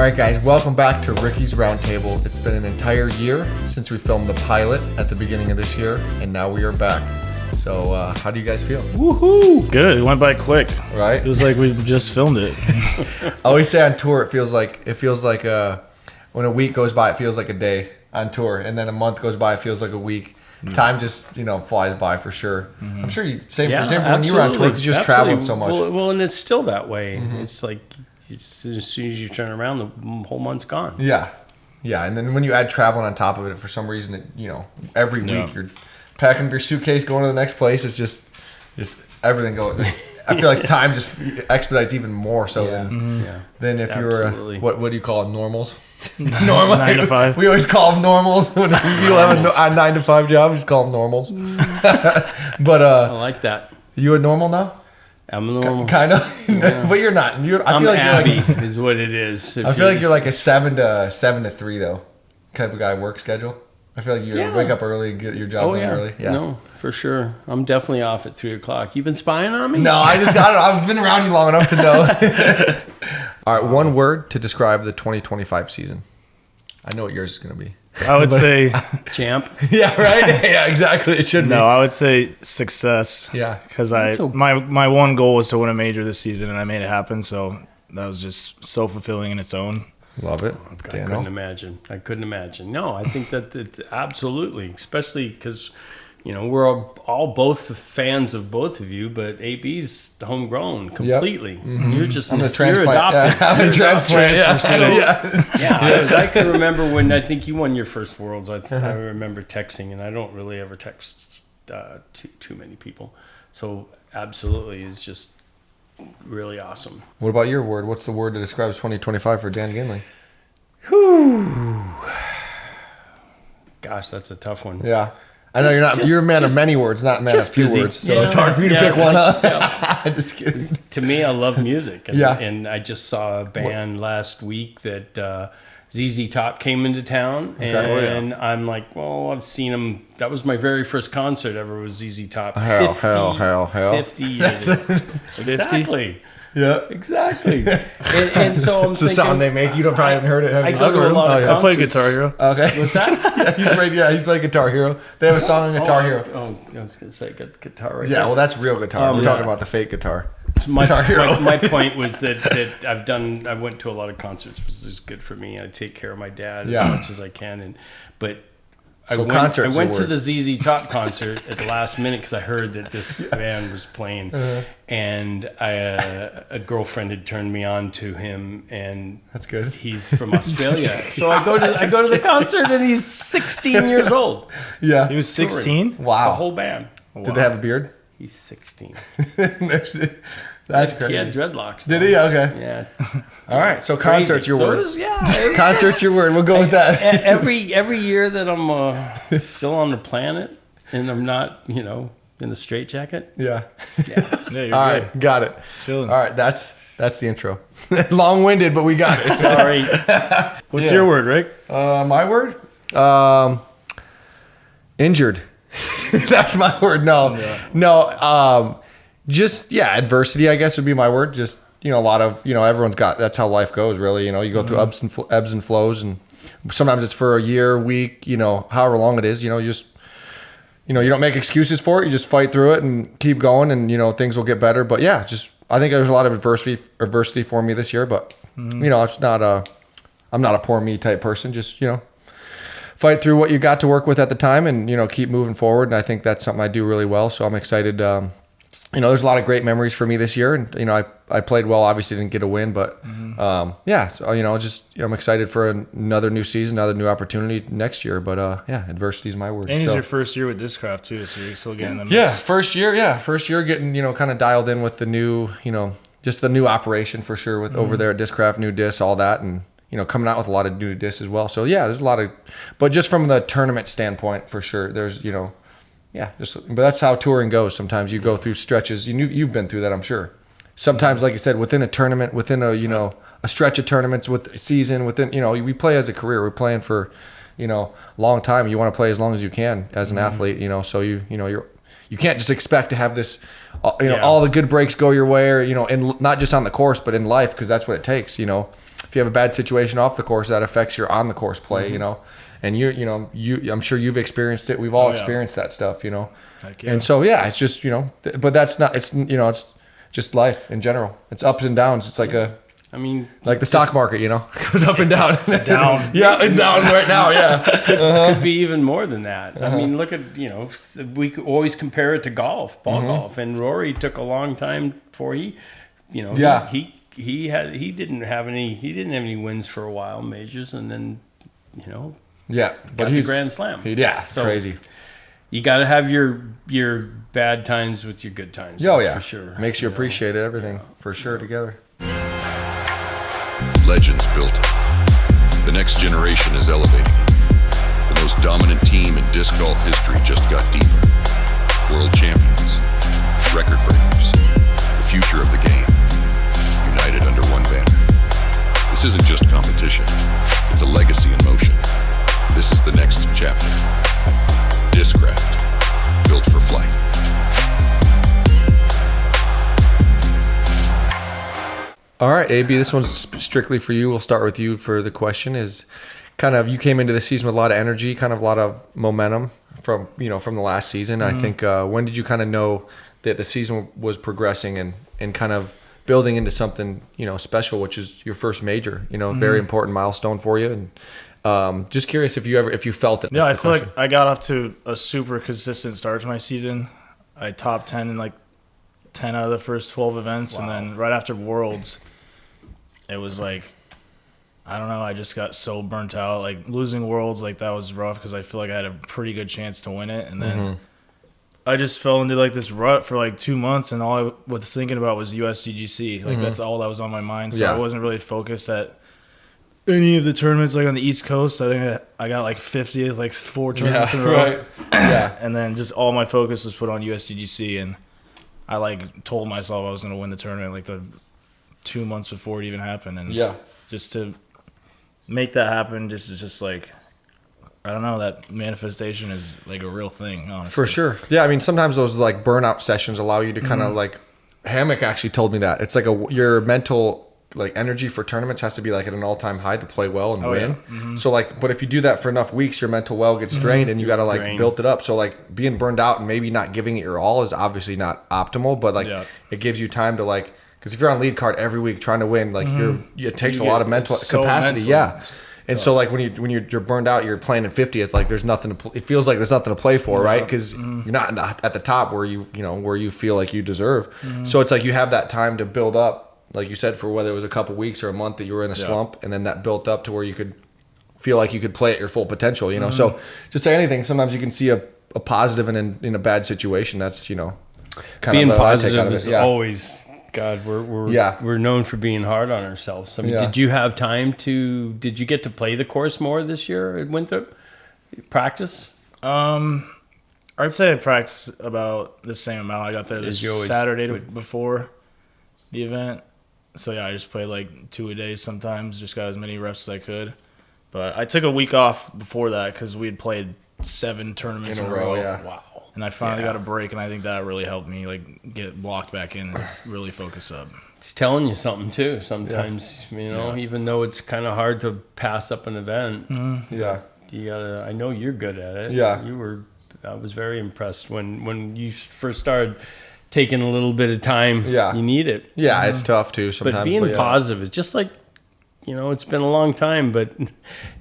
right, guys, welcome back to Ricky's Roundtable. It's been an entire year since we filmed the pilot at the beginning of this year, and now we are back. So, how do you guys feel? Woohoo! Good. It went by quick. Right? It was like we just filmed it. I always say on tour, it feels like when a week goes by, it feels like a day on tour, and then a month goes by, it feels like a week. Time just flies by for sure. Mm-hmm. I'm sure you same for when you were on tour because you're just traveling so much. Well, and it's still that way. Mm-hmm. It's like as soon as you turn around, the whole month's gone. Yeah, and then when you add traveling on top of it, for some reason, every week you're packing up your suitcase, going to the next place. It's just everything going. I feel like time just expedites even more so than if you were what do you call them, normals? Normal 9 to 5. We always call them normals when people have a 9 to 5 job. We just call them normals. But I like that. You a normal now? I'm a normal, kind of, but you're not. I feel like Abby is what it is. I feel like you're like a 7 to 3 though, type of guy work schedule. I feel like you wake up early and get your job done early. Yeah, no, for sure. I'm definitely off at 3 o'clock. You been spying on me? No, I don't know. I've been around you long enough to know. All right, one word to describe the 2025 season. I know what yours is going to be. I would say champ. Yeah, right? Yeah, exactly. It should be. No, I would say success. Yeah. Because my one goal was to win a major this season, and I made it happen. So that was just so fulfilling in its own. Love it. I couldn't imagine. No, I think that it's absolutely, especially because, we're all both fans of both of you, but AB's homegrown completely. Yep. Mm-hmm. You're just you're adopted. Yeah, I'm a transplant. Because I can remember when I think you won your first Worlds. I remember texting, and I don't really ever text too many people. So absolutely, it's just really awesome. What about your word? What's the word that describes 2025 for Dan Ginnelly? Gosh, that's a tough one. Yeah. I know you're a man of many words, not a man of few busy. words. So it's hard for you to pick one up. Just kidding. To me, I love music. And I just saw a band last week that ZZ Top came into town. And I'm like, well, I've seen them. That was my very first concert ever was ZZ Top. Hell. 50 years ago. Exactly. Yeah. Exactly. And so I'm it's the sound they make. You probably haven't heard it. I go to a lot of concerts. I play Guitar Hero. Okay. What's that? He's playing Guitar Hero. They have a song on Guitar Hero. I was going to say guitar right Yeah, there. well, that's real guitar. We're talking about the fake guitar. My point was that I went to a lot of concerts because it's good for me. I take care of my dad as much as I can. I went to the ZZ Top concert at the last minute because I heard that this band was playing, and a girlfriend had turned me on to him, and that's good. He's from Australia, so I go to the concert, and he's 16 years old. Yeah, he was 16. Wow, the whole band. Wow. Did they have a beard? He's 16. That's crazy. He had dreadlocks. Did he? Okay. Yeah. All right. So concerts, your word. Concerts, your word. We'll go with that. Every year that I'm still on the planet and I'm not, in a straitjacket. Yeah. You're all right. Got it. Chilling. All right. That's the intro. Long-winded, but we got it. Sorry. What's your word, Rick? My word? Injured. That's my word. No. Just adversity, I guess would be my word. Just a lot of everyone's got. That's how life goes, really. You go through ebbs and flows, and sometimes it's for a year, week, however long it is. You just you don't make excuses for it. You just fight through it and keep going, and things will get better. But I think there's a lot of adversity for me this year. But it's not I'm not a poor me type person. Just fight through what you got to work with at the time, and keep moving forward. And I think that's something I do really well. So I'm excited. There's a lot of great memories for me this year, and I played well. Obviously, didn't get a win, but so I'm excited for another new season, another new opportunity next year. But adversity is my word. And it's your first year with Discraft too, so you're still getting them. Yeah, first year getting kind of dialed in with the new just the new operation for sure with over there at Discraft, new discs, all that, and coming out with a lot of new discs as well. So there's a lot of, but just from the tournament standpoint, for sure, there's but that's how touring goes. Sometimes you go through stretches. You've been through that, I'm sure. Sometimes, like you said, within a tournament, within a stretch of tournaments, with a season, within we play as a career. We're playing for long time. You want to play as long as you can as an athlete. So you can't just expect to have this all the good breaks go your way, or and not just on the course but in life, because that's what it takes. if you have a bad situation off the course, that affects your on the course play, you know. And I'm sure you've experienced it. We've all experienced that stuff, you know. And so it's just, you know, but that's not, it's, you know, it's just life in general. It's ups and downs. It's like like the stock market, you know, it goes up and down. Down. Yeah, and down right now, yeah. Could be even more than that. I mean, look at, you know, we could always compare it to golf, golf. And Rory took a long time before he didn't have any wins for a while, majors, and then, you know, got the Grand Slam. So crazy. You got to have your bad times with your good times. For sure. Makes you appreciate everything for sure together. Legends built it. The next generation is elevating it. The most dominant team in disc golf history just got deeper. World champions, record breakers, the future of the game, united under one banner. This isn't just competition. It's a legacy in motion. This is the next chapter. Discraft, built for flight. All right, AB, this one's strictly for you. We'll start with you for the question. Is kind of, you came into the season with a lot of energy, kind of a lot of momentum from the last season. I think when did you kind of know that the season was progressing and kind of building into something, you know, special, which is your first major, you know, very important milestone for you. And just curious if you felt it. Yeah, I feel like I got off to a super consistent start to my season. I top 10 in like 10 out of the first 12 events. Wow. And then right after Worlds, it was like, I don't know, I just got so burnt out. Like losing Worlds, like that was rough because I feel like I had a pretty good chance to win it. And then I just fell into like this rut for like 2 months, and all I was thinking about was USDGC. Like that's all that was on my mind. So I wasn't really focused at any of the tournaments like on the East Coast. I think I got like 50th, like 4 tournaments in a row. Right. And then just all my focus was put on USDGC, and I like told myself I was going to win the tournament like the 2 months before it even happened. And just to make that happen, just like, I don't know, that manifestation is like a real thing, honestly. For sure. Yeah, I mean, sometimes those like burnout sessions allow you to kind of like, Hammock actually told me that. It's like your mental like energy for tournaments has to be like at an all-time high to play well and win. Yeah. So like, but if you do that for enough weeks, your mental well gets drained and you got to like build it up. So like being burned out and maybe not giving it your all is obviously not optimal, but like it gives you time to like, because if you're on lead card every week trying to win, like it takes a lot of mental capacity. And so like when you're burned out, you're playing in 50th, like there's nothing to it feels like there's nothing to play for, right? Because you're not at the top where you feel like you deserve. So it's like you have that time to build up, like you said, for whether it was a couple weeks or a month that you were in a slump, and then that built up to where you could feel like you could play at your full potential, you know. So just say anything. Sometimes you can see a positive and in a bad situation. That's, you know, kind being of positive is always. God, we're known for being hard on ourselves. I mean, did you have time did you get to play the course more this year at Winthrop? Practice? I'd say I practiced about the same amount. I got there this Saturday before the event. So yeah, I just played like 2 a day sometimes, just got as many reps as I could. But I took a week off before that because we had played 7 tournaments in a row. Yeah. Wow. And I finally got a break, and I think that really helped me like get blocked back in and really focus up. It's telling you something too. Sometimes, you know, even though it's kind of hard to pass up an event. You gotta. I know you're good at it. Yeah. I was very impressed when you first started taking a little bit of time. Yeah. You need it. Yeah, it's tough too sometimes. But being positive is just like, you know, it's been a long time, but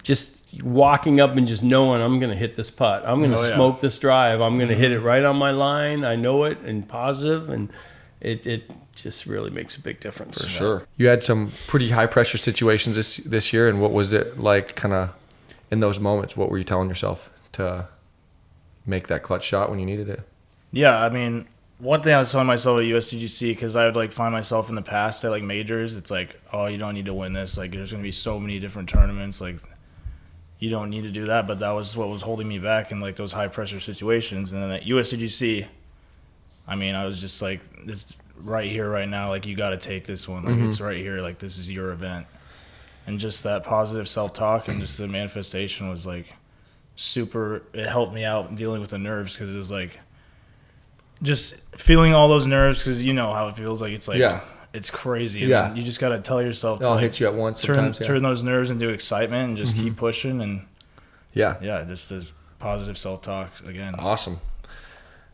just walking up and just knowing I'm going to hit this putt. I'm going to smoke this drive. I'm going to hit it right on my line. I know it, and positive, and it just really makes a big difference. For sure. You had some pretty high pressure situations this year, and what was it like kind of in those moments? What were you telling yourself to make that clutch shot when you needed it? Yeah, I mean, one thing I was telling myself at USDGC, because I would like find myself in the past at like majors, it's like, oh, you don't need to win this. Like there's going to be so many different tournaments. Like you don't need to do that. But that was what was holding me back in like those high pressure situations. And then at USDGC, I mean, I was just like, this right here, right now, like you got to take this one. Like it's right here. Like this is your event. And just that positive self-talk and just the manifestation was like super, it helped me out dealing with the nerves, because it was like, just feeling all those nerves, because you know how it feels like. It's like it's crazy. Yeah. And you just got to tell yourself to hit you at once. Turn those nerves into excitement and just keep pushing. And just this positive self-talk again. Awesome.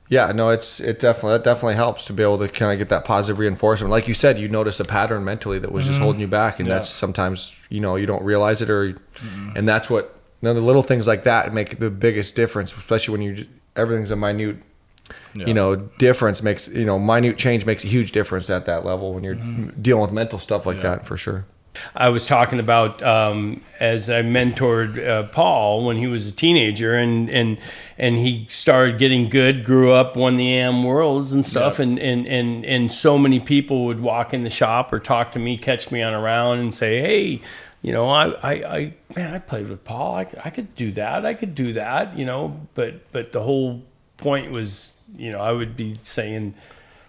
Yeah, no, it definitely helps to be able to kind of get that positive reinforcement. Like you said, you notice a pattern mentally that was just holding you back, and that's sometimes you don't realize it, and that's what the little things like that make the biggest difference, especially when everything's a minute, difference makes minute change makes a huge difference at that level when you're dealing with mental stuff like that for sure. I was talking about as I mentored Paul when he was a teenager, and he started getting good, grew up, won the AM Worlds and stuff, and so many people would walk in the shop or talk to me, catch me on a round, and say, "Hey, I played with Paul. I could do that. But the whole point was, I would be saying."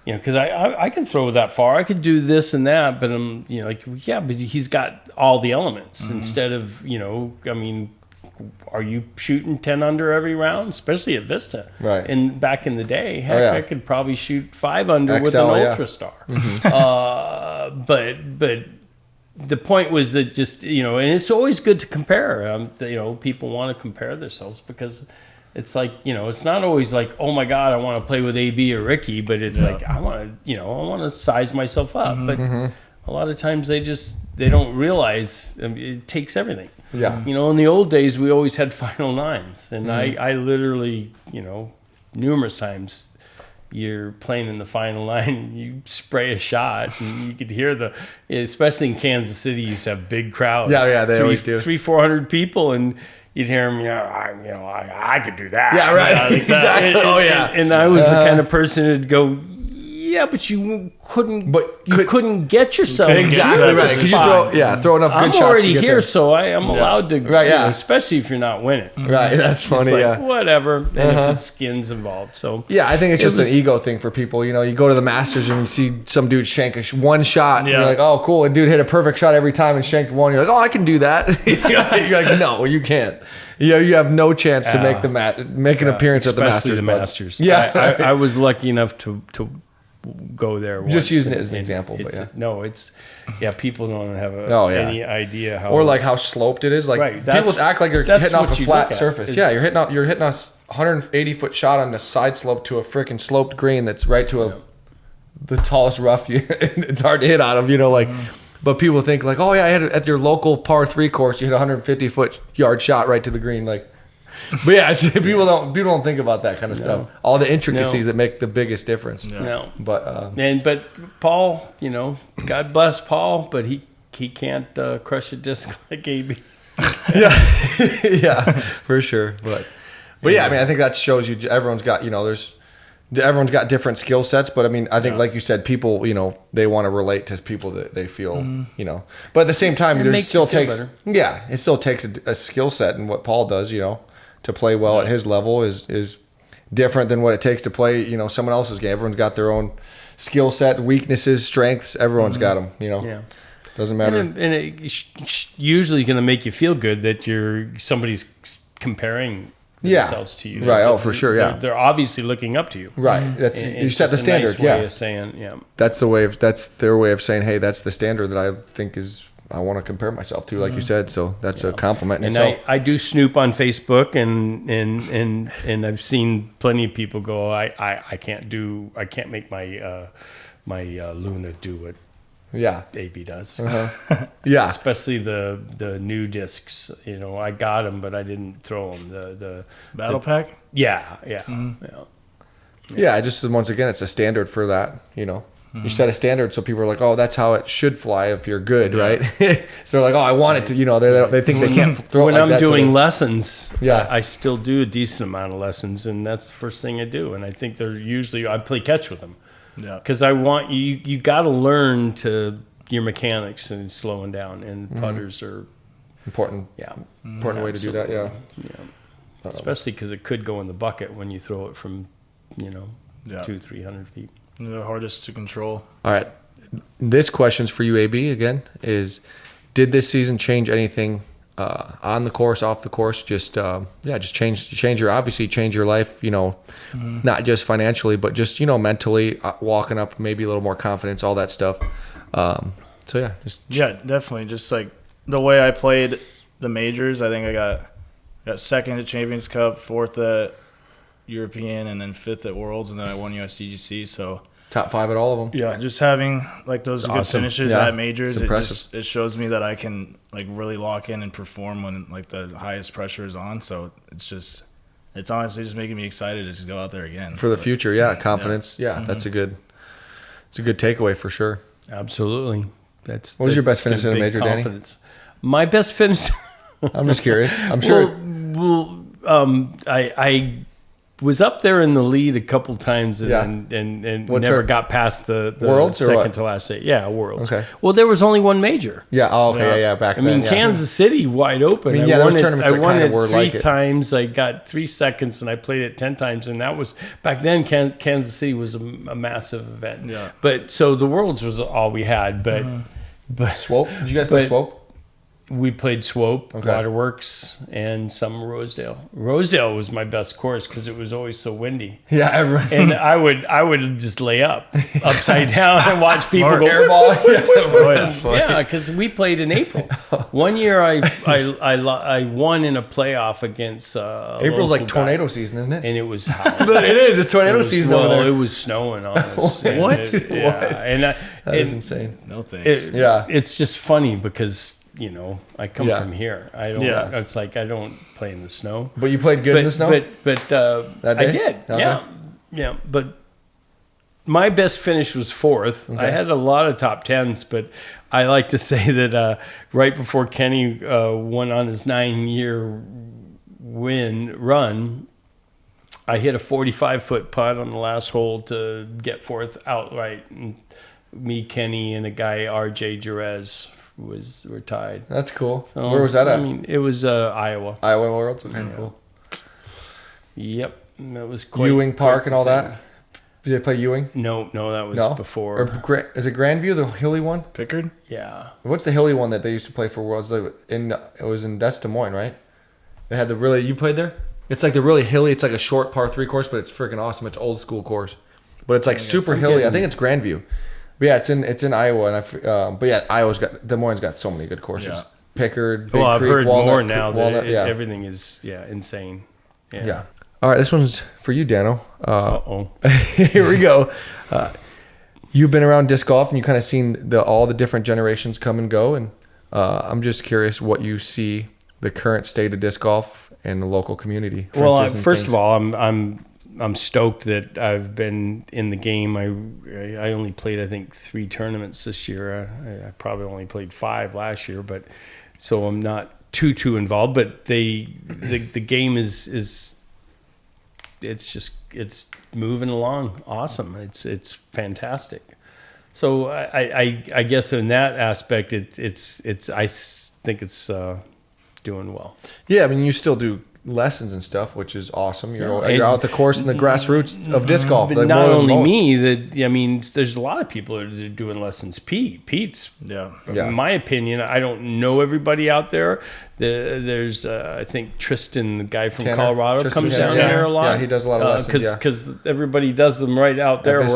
Because I can throw that far. I could do this and that, but I'm, but he's got all the elements instead of, are you shooting 10 under every round, especially at Vista? Right. And back in the day, heck, I could probably shoot 5 under with an Ultra-Star. But the point was that just, and it's always good to compare. People want to compare themselves because it's like, it's not always like, oh my God, I want to play with AB or Ricky, but it's like, I want to size myself up. But a lot of times they don't realize it takes everything. Yeah. In the old days, we always had final nines. And I literally, numerous times you're playing in the final nine, you spray a shot and you could hear especially in Kansas City, you used to have big crowds. Yeah, they always do. 300-400 people, and you'd hear him, I could do that. Yeah, right. Exactly. And I was the kind of person who'd go, yeah, but you couldn't. But you couldn't get yourself. Exactly right. Because you throw enough good shots. I'm already here, so I'm allowed to. Right. Yeah. Especially if you're not winning. Right. That's funny. It's like, whatever. And if it's skins involved, so. Yeah, I think it's just an ego thing for people. You go to the Masters and you see some dude shank one shot, and you're like, oh, cool. And dude hit a perfect shot every time and shanked one. You're like, oh, I can do that. You're like, no, you can't. You have no chance to make an appearance at the Masters. Especially the Masters. Yeah. I was lucky enough to go there once. Just using it as an example. People don't have any idea how. Or like how sloped it is. Like people act like you're hitting off a flat surface. Yeah, you're hitting a 180-foot shot on the side slope to a freaking sloped green that's right to the tallest rough. It's hard to hit on them, But people think like, oh yeah, I hit it at your local par 3 course. You hit a 150-foot yard shot right to the green, like. But yeah, people don't think about that kind of stuff. All the intricacies that make the biggest difference. No. But Paul, God bless Paul, but he can't crush a disc like AB. yeah, for sure. But yeah, I mean, I think that shows you everyone's got everyone's got different skill sets, but I mean, I think like you said, people, they want to relate to people that they feel, But at the same time, it still takes a skill set, and what Paul does, to play well at his level is different than what it takes to play, someone else's game. Everyone's got their own skill set, weaknesses, strengths. Everyone's got them, Yeah. Doesn't matter. And it's usually going to make you feel good that somebody's comparing themselves to you. Right. Oh, for sure. Yeah. They're obviously looking up to you. Right. You set the standard. Nice way of saying, That's their way of saying, hey, that's the standard that I think I want to compare myself to, like you said. So that's a compliment in itself. I do snoop on Facebook, and I've seen plenty of people go, I can't make my Luna do what AB does. Yeah. Especially the new discs. I got them, but I didn't throw them. The Battle Pack? Yeah. Yeah, just once again, it's a standard for that, You set a standard so people are like, oh, that's how it should fly if you're good, right? So they're like, oh, I want it to, they think they can't throw when it like that. When I'm doing lessons, Yeah. I still do a decent amount of lessons, and that's the first thing I do. And I think I play catch with them. Yeah. Because I want you got to learn your mechanics and slowing down, and putters are important. Yeah. Important way to do that, yeah. Especially because it could go in the bucket when you throw it from, 200-300 feet. The hardest to control. All right. This question's for you, AB, again, is did this season change anything on the course, off the course, just change your life, not just financially, but just, mentally, walking up, maybe a little more confidence, all that stuff. Definitely. Just like the way I played the majors, I think I got second at Champions Cup, fourth at European, and then fifth at Worlds, and then I won USDGC. So top 5 at all of them. Yeah, just having like those good finishes at majors, it shows me that I can like really lock in and perform when like the highest pressure is on. So it's honestly just making me excited to just go out there again for the future. Yeah, confidence. Yeah, that's a good takeaway for sure. Absolutely. What was your best finish in a major, confidence. Danny? My best finish. I'm just curious. I'm sure. I was up there in the lead a couple times and never got past the Worlds second to last day. Yeah, Worlds. Okay. Well, there was only one major. Yeah. Oh, okay. Yeah. Back then. Kansas City wide open. I won it 3 times. I got 3 seconds, and I played it 10 times. And that was back then. Kansas City was a massive event. Yeah. But so the Worlds was all we had. But Swope. Did you guys play Swope? We played Swope, Waterworks, and some Rosedale. Rosedale was my best course because it was always so windy. Yeah, and I would just lay upside down and watch people go airball. Yeah, because we played in April. One year I won in a playoff against. April's like tornado season, isn't it? And it was But it is. It's tornado season over there. It was snowing on us. What? That is insane. No thanks. It's just funny because. I come from here. I don't. Yeah. It's like I don't play in the snow. But you played good in the snow. But that day? I did. Okay. Yeah. But my best finish was 4th. Okay. I had a lot of top 10s, but I like to say that right before Kenny went on his 9-year run, I hit a 45-foot putt on the last hole to get 4th outright. And me, Kenny, and a guy, RJ Jerez, were tied. That's cool. Where was that at? It was Iowa. Iowa Worlds? Okay, cool. Yep. That was quite... Ewing Park and all that? Did they play Ewing? No, that was before. Or is it Grandview, the hilly one? Pickard? Yeah. What's the hilly one that they used to play for Worlds? That's Des Moines, right? They had you played there? It's like the really hilly, it's like a short par 3 course, but it's freaking awesome. It's old school course. But it's like super hilly. I think it's Grandview. But yeah, it's in Iowa, and but yeah, Des Moines got so many good courses. Yeah. Pickard, Big I've Creek, heard Walnut, more now. Everything is insane. Yeah. All right, this one's for you, Dano. Uh-oh. Here we go. You've been around disc golf, and you kind of seen all the different generations come and go, and I'm just curious what you see the current state of disc golf and the local community. First of all, I'm stoked that I've been in the game. I only played, I think, 3 tournaments this year. I probably only played 5 last year, but so I'm not too involved. But the game is it's moving along. Awesome. It's fantastic. So I guess in that aspect, I think it's doing well. Yeah, I mean, you still do lessons and stuff, which is awesome. You're out the course in the grassroots of disc golf. But not only me, there's a lot of people that are doing lessons. Pete's, in my opinion, I don't know everybody out there. There's I think Tristan, the guy from Colorado, comes down there a lot. Yeah, he does a lot of lessons. Because everybody does them right out there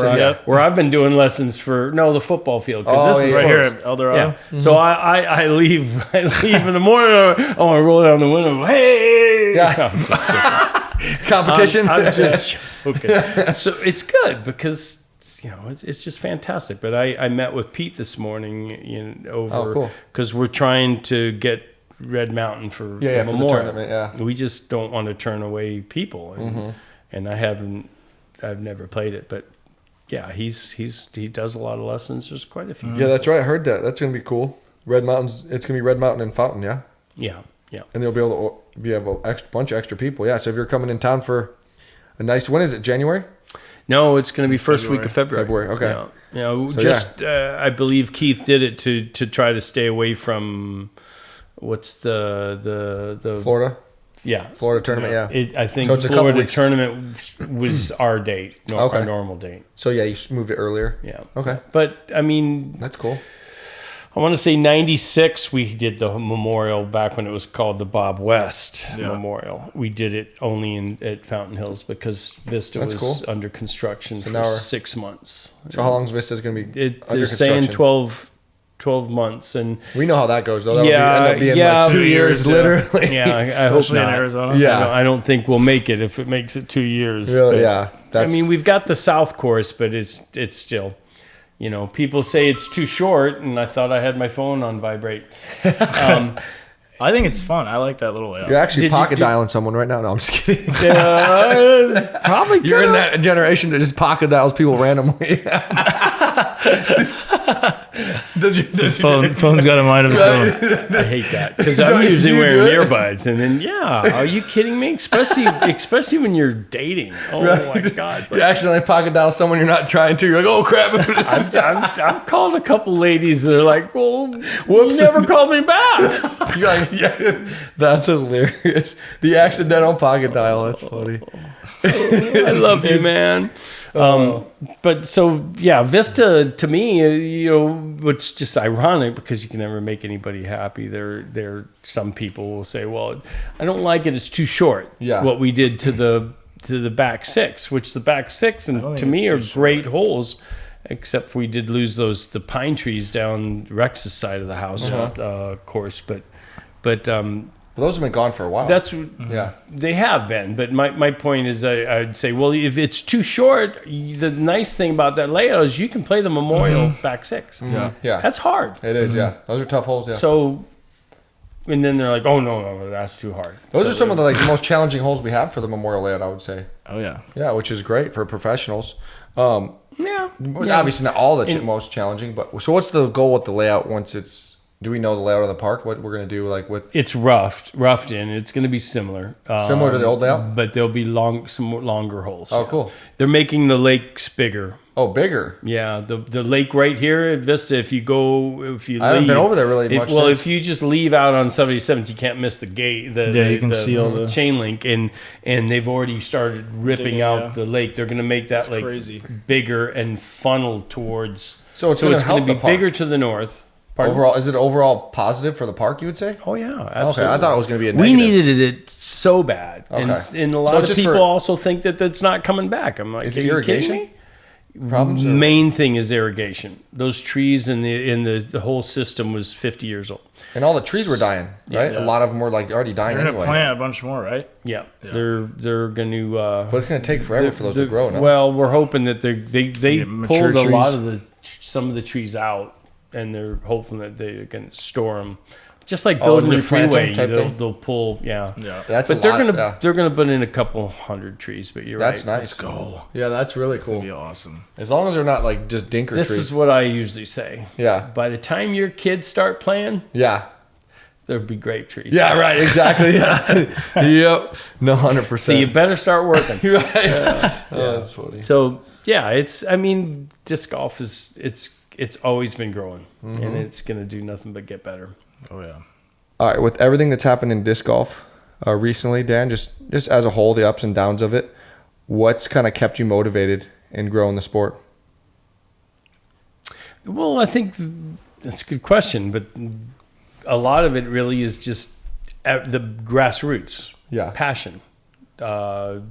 where I've been doing lessons for the football field. Because this is right here at El Dorado. Yeah. Mm-hmm. So I leave in the morning. I want to roll down the window. Hey. Yeah. No, I'm just competition. I'm just joking. So it's good because it's just fantastic. But I met with Pete this morning over because we're trying to get Red Mountain for the Memorial. For the tournament. Yeah. We just don't want to turn away people, and I've never played it, but yeah, he does a lot of lessons. There's quite a few. Yeah, that's right. I heard that. That's gonna be cool. Red Mountains. It's gonna be Red Mountain and Fountain. Yeah. Yeah. And they'll be able to have a bunch of extra people. Yeah. So if you're coming in town for a nice, when is it? January? No, it's going to be first week of February. Okay. Yeah. I believe Keith did it to try to stay away from what's the Florida. Yeah. Florida tournament. Yeah. I think Florida tournament was our date, our normal date. So yeah, you moved it earlier. Yeah. Okay. But I mean, that's cool. I want to say 96, we did the memorial back when it was called the Bob West Memorial. We did it only at Fountain Hills because Vista was under construction for 6 months. So how long is Vista's going to be under they're construction? saying 12 months. And we know how that goes, though. That'll end up being like 2 years, literally. Yeah, I hope not. In Arizona. Yeah. I don't think we'll make it if it makes it 2 years. Really, but, I mean, we've got the South Course, but it's still... You know, people say it's too short, and I thought I had my phone on vibrate. I think it's fun. I like that little layout. You're actually dialing someone right now. No, I'm just kidding. Probably You're in that generation that just pocket dials people randomly. Phone's got a mind of its own. I hate that because I'm usually wearing earbuds, and then are you kidding me? Especially when you're dating. Oh my God! It's you accidentally pocket dial someone you're not trying to. You're like, oh crap! I've called a couple ladies that are like, well, whoops, you never called me back. You're like, that's hilarious. The accidental pocket dial. That's funny. I love you, man. But so Vista to me, what's just ironic because you can never make anybody happy. There, some people will say, "Well, I don't like it; it's too short." Yeah. What we did to the back six, which the back six, and to me are great holes, except we did lose the pine trees down Rex's side of the house, course, but. Those have been gone for a while. They have been. But my point is, I'd say, well, if it's too short, the nice thing about that layout is you can play the Memorial back six. Yeah, that's hard. It is. Yeah, those are tough holes. Yeah. So, and then they're like, oh no, that's too hard. Those are some of the most challenging holes we have for the Memorial layout, I would say. Oh yeah. Yeah, which is great for professionals. Yeah. Obviously not all the most challenging, but so what's the goal with the layout once it's? Do we know the layout of the park? What we're going to do with? It's roughed in. It's going to be similar. Similar to the old layout? But there'll be some more longer holes. Oh, cool. They're making the lakes bigger. Oh, bigger? Yeah. The lake right here at Vista, if you I haven't been over there really much. If you just leave out on 77th, you can't miss the gate. You can see all the chain link. And they've already started ripping out the lake. They're going to make that lake bigger and funnel towards... So it's going to be bigger to the north. Pardon? Overall, is it overall positive for the park, you would say? Oh, yeah, absolutely. Okay, I thought it was going to be a negative. We needed it so bad. Okay. And a lot of people also think that that's not coming back. I'm like, is it irrigation problems? Main thing is irrigation. Those trees in the whole system was 50 years old. And all the trees were dying, right? Yeah. A lot of them were already dying anyway. They're going to plant a bunch more, right? Yeah. They're going to... but it's going to take forever for those to grow, no? Well, we're hoping that they pulled a lot of some of the trees out. And they're hoping that they can store them, just like building a freeway. They'll pull, That's but they're gonna put in a couple hundred trees. But you're that's right. Nice. Let's go. Yeah, that's really cool. It's gonna be awesome. As long as they're not like just dinker trees. This is what I usually say. Yeah. By the time your kids start playing, there'll be grape trees. Yeah, right. Exactly. Yeah. Yep. No, 100%. So you better start working. Right. Oh, that's funny. So disc golf it's always been growing, and it's going to do nothing but get better. Oh, yeah. All right, with everything that's happened in disc golf recently, Dan, just as a whole, the ups and downs of it, what's kind of kept you motivated in growing the sport? Well, I think that's a good question, but a lot of it really is just the grassroots passion.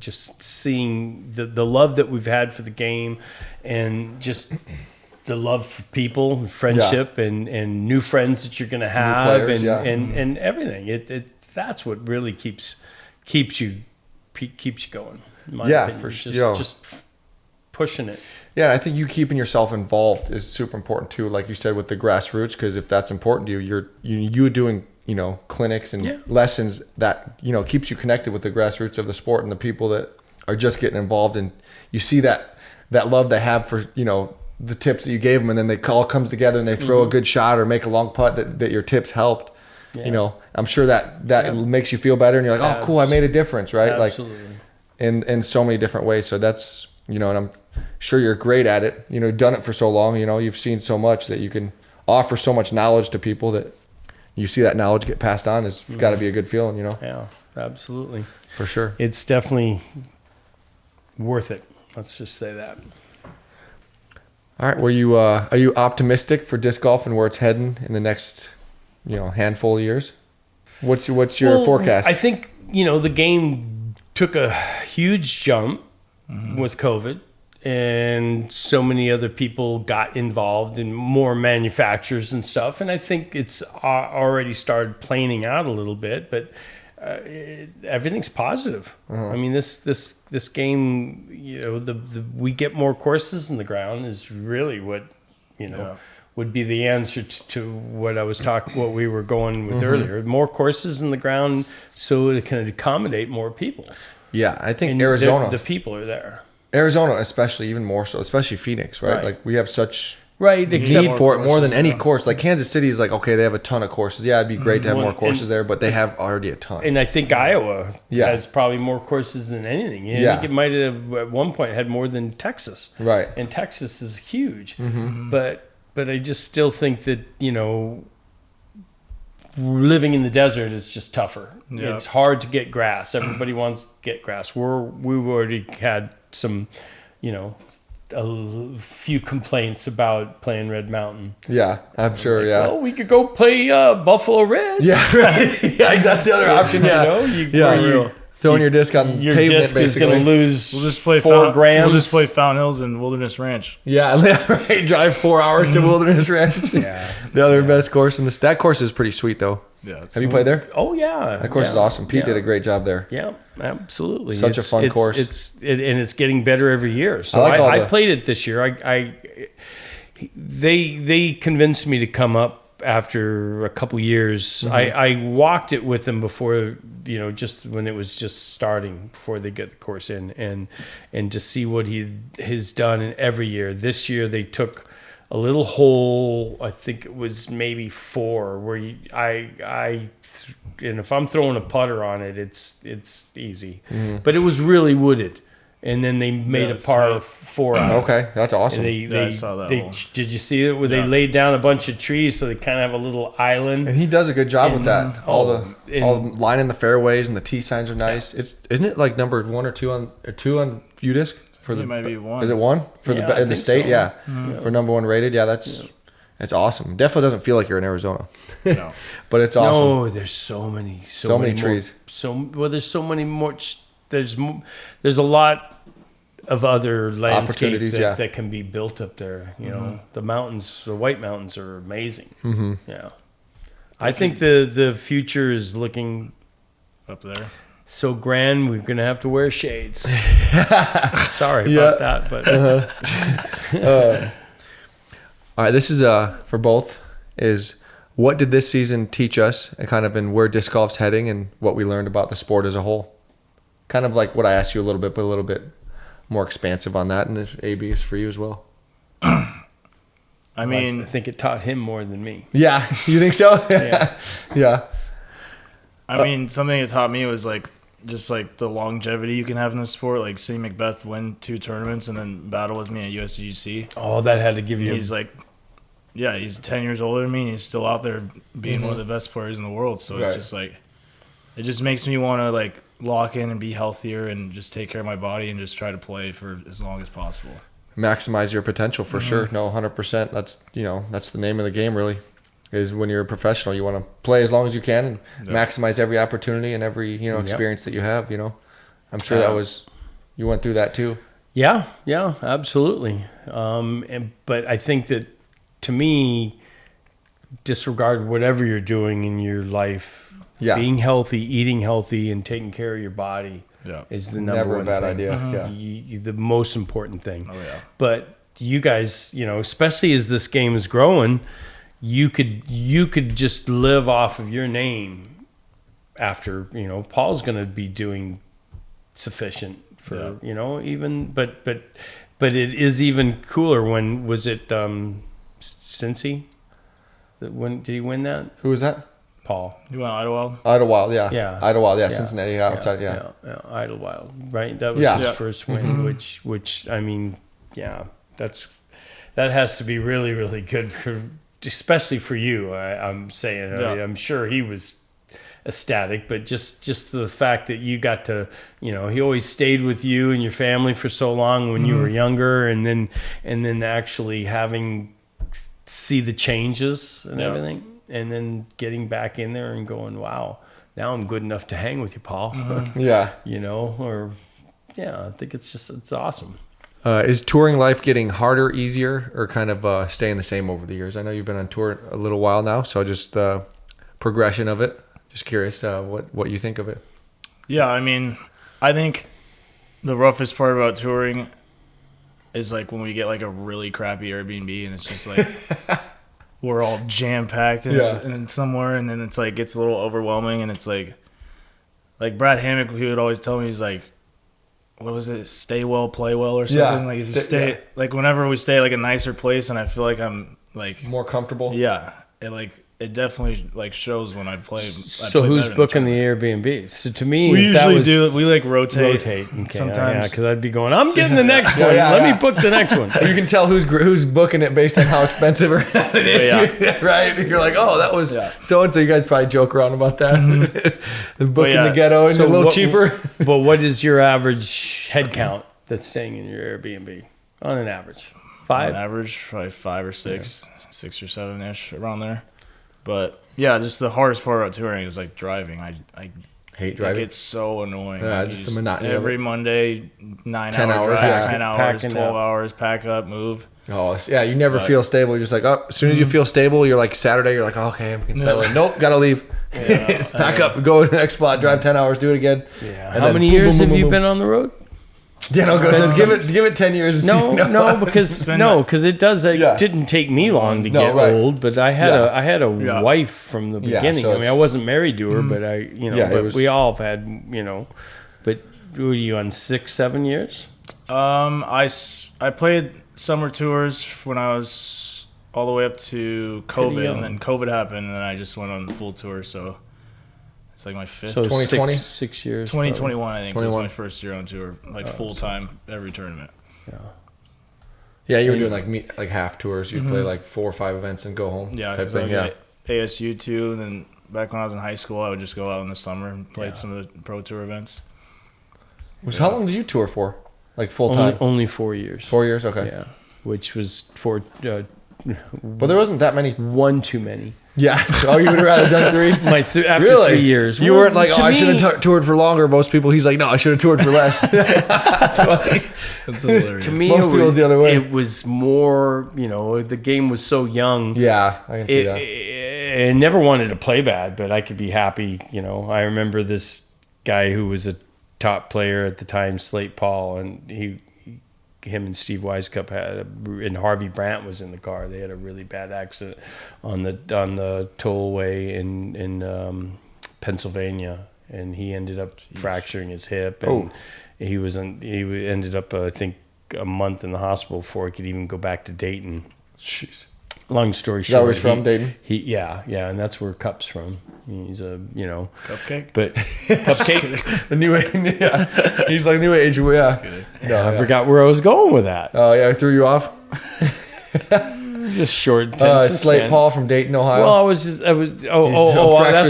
Just seeing the love that we've had for the game and just... the love for people, friendship, and new friends that you're going to have, players, and everything. That's what really keeps you going. In my opinion. For sure. Just pushing it. Yeah, I think you keeping yourself involved is super important too. Like you said with the grassroots, because if that's important to you, you're doing clinics and lessons that keeps you connected with the grassroots of the sport and the people that are just getting involved, and you see that love they have for the tips that you gave them, and then they all comes together and they throw a good shot or make a long putt that your tips helped. I'm sure that makes you feel better, and you're like, oh, cool, I made a difference, right? Absolutely. Like in so many different ways. So that's and I'm sure you're great at it. Done it for so long. You've seen so much that you can offer so much knowledge to people that you see that knowledge get passed on. It's got to be a good feeling. Yeah, absolutely. For sure. It's definitely worth it. Let's just say that. All right. Are you optimistic for disc golf and where it's heading in the next, handful of years? What's your forecast? I think, the game took a huge jump with COVID, and so many other people got involved in more manufacturers and stuff. And I think it's already started planing out a little bit, but everything's positive. I mean, this game, we get more courses in the ground is really what, would be the answer to what we were going with earlier. More courses in the ground so it can accommodate more people. Yeah, I think And Arizona. the people are there. Arizona, especially, even more so, especially Phoenix, right? Right. Like we have such Except need for it more than any course. Like Kansas City is like, okay, they have a ton of courses. Yeah, it'd be great to have more courses there, but they have already a ton. And I think Iowa has probably more courses than anything. I think it might have at one point had more than Texas. Right. And Texas is huge. But I just still think that, living in the desert is just tougher. Yeah. It's hard to get grass. Everybody wants to get grass. We've already had some, a few complaints about playing Red Mountain. Yeah, I'm sure. Yeah. Well, we could go play Buffalo Red. Yeah, right. Yeah, that's the other option. Yeah, throwing your disc on your pavement, disc basically. is going to lose. We'll just play 4 grams. We'll just play Fountain Hills and Wilderness Ranch. Yeah, right. Drive 4 hours to Wilderness Ranch. Yeah, the other best course in this. That course is pretty sweet, though. Yeah. Have you played there? Oh yeah, That course is awesome. Pete did a great job there. Yeah, absolutely. Such a fun course. And it's getting better every year. So I played it this year. They convinced me to come up after a couple years. I walked it with them before, just when it was just starting, before they get the course in, and to see what he has done in every year. This year they took a little hole, I think it was maybe 4, where and if I'm throwing a putter on it, it's easy. But it was really wooded, and then they made a par tough. 4 out. Okay, that's awesome. I saw that hole. Did you see it where they laid down a bunch of trees so they kind of have a little island? And he does a good job with that. All the lining the fairways and the tee signs are nice. Isn't it like number 1 or 2 on UDisc? It might be 1. Is it 1 for in the state? So. Yeah, for number 1 rated. Yeah, it's awesome. Definitely doesn't feel like you're in Arizona. No. But it's awesome. No, there's so many trees. There's so many more. There's a lot of other landscape that can be built up there. The mountains, the White Mountains, are amazing. Yeah, I think the future is looking up there. So grand, we're gonna have to wear shades. Sorry about that, but all right. This is for both. Is what did this season teach us, and kind of in where disc golf's heading, and what we learned about the sport as a whole. Kind of like what I asked you a little bit, but a little bit more expansive on that, and this AB is for you as well. I think it taught him more than me. Yeah, you think so? Yeah. I mean, something it taught me was just the longevity you can have in the sport. Like seeing Macbeth win 2 tournaments and then battle with me at USGC. Oh, that had to give you. He's he's 10 years older than me, and he's still out there being one of the best players in the world. So it's just it just makes me want to lock in and be healthier and just take care of my body and just try to play for as long as possible. Maximize your potential for sure. No, 100%. That's that's the name of the game, really. Is when you're a professional, you want to play as long as you can and maximize every opportunity and every experience that you have. I'm sure that was you went through that too. Yeah, absolutely. But I think that to me, disregard whatever you're doing in your life. Yeah. Being healthy, eating healthy, and taking care of your body is the number one thing. Never a bad idea. Yeah, the most important thing. Oh yeah. But you guys, especially as this game is growing. You could just live off of your name after, Paul's going to be doing sufficient for, even, but it is even cooler when, was it Cincy? When did he win that? Who was that? Paul. You went Idlewild? Idlewild, yeah. Idlewild, yeah. Cincinnati, outside, yeah. Idlewild, right? That was his first win, which I mean, that has to be really, really good for, especially for you. I'm saying, I'm sure he was ecstatic, but just the fact that you got to, he always stayed with you and your family for so long when you were younger, and then actually see the changes and everything, and then getting back in there and going, wow, now I'm good enough to hang with you, Paul. Yeah. I think it's awesome. Is touring life getting harder, easier, or kind of staying the same over the years? I know you've been on tour a little while now, so just the progression of it. Just curious what you think of it. Yeah, I mean, I think the roughest part about touring is like when we get like a really crappy Airbnb and it's just like we're all jam-packed in somewhere, and then it's like gets a little overwhelming, and it's like Brad Hammock, he would always tell me, he's like, what was it? Stay well, play well, or something. Like if you stay, like whenever we stay at like a nicer place, and I feel like I'm like more comfortable. Yeah, it definitely like shows when I play. So who's booking the Airbnb? So to me, we usually do. We like rotate. Okay, sometimes, because I'd be going, I'm getting the next one. Let me book the next one. You can tell who's booking it based on how expensive or not it is. Right? You're like, oh, that was so and so. You guys probably joke around about that. The booking the ghetto and a little cheaper. But what is your average head count that's staying in your Airbnb on an average? 5? On average, probably 5 or 6, 6 or 7-ish, around there. But yeah, just the hardest part about touring is like driving. I hate driving. It gets so annoying. Yeah, just the monotony. Every Monday, 9 10 hours, hours, 10 hours, 12 hours, pack up, move. Oh, yeah, you never feel stable. You're just like, as soon as you feel stable, you're like Saturday, you're like, okay, I can settle in. Nope, gotta leave. Just pack up, go to the next spot, drive 10 hours, do it again. Yeah. And how many years have you been on the road? Daniel says, give it 10 years. And because it does. It didn't take me long to get old, but I had a wife from the beginning. So I wasn't married to her, but we all have had, But were you on 6-7 years? I played summer tours when I was all the way up to COVID, and then COVID happened, and then I just went on the full tour. So it's like my 5th. So 2020? 6 years. 2021, I think, was my first year on tour, like full time, every tournament. Yeah, you were doing like half tours. You'd play like 4 or 5 events and go home. Yeah, type thing. Yeah. ASU too, and then back when I was in high school, I would just go out in the summer and play some of the pro tour events. How long did you tour for? Like full time? Only 4 years. 4 years, okay. Yeah, which was for. But there wasn't that many. One too many. Yeah. Oh, you would have rather done 3? After 3 years. You weren't like, I should have toured for longer. Most people, he's like, no, I should have toured for less. That's funny. That's hilarious. To me, most people's the other way. It was more, the game was so young. Yeah, I can see that. I never wanted to play bad, but I could be happy. I remember this guy who was a top player at the time, Slate Paul, and him and Steve Weiskopf and Harvey Brandt was in the car. They had a really bad accident on the tollway in Pennsylvania, and he ended up fracturing his hip, and he ended up I think a month in the hospital before he could even go back to Dayton. Jeez. Long story short, is that where he's from, Dayton? Yeah, and that's where Cup's from. He's a Cupcake, but Cupcake, the new age. Yeah, he's like new age. Yeah, I forgot where I was going with that. Oh yeah, I threw you off. Just short attention Slate span. Paul from Dayton, Ohio. Well, that's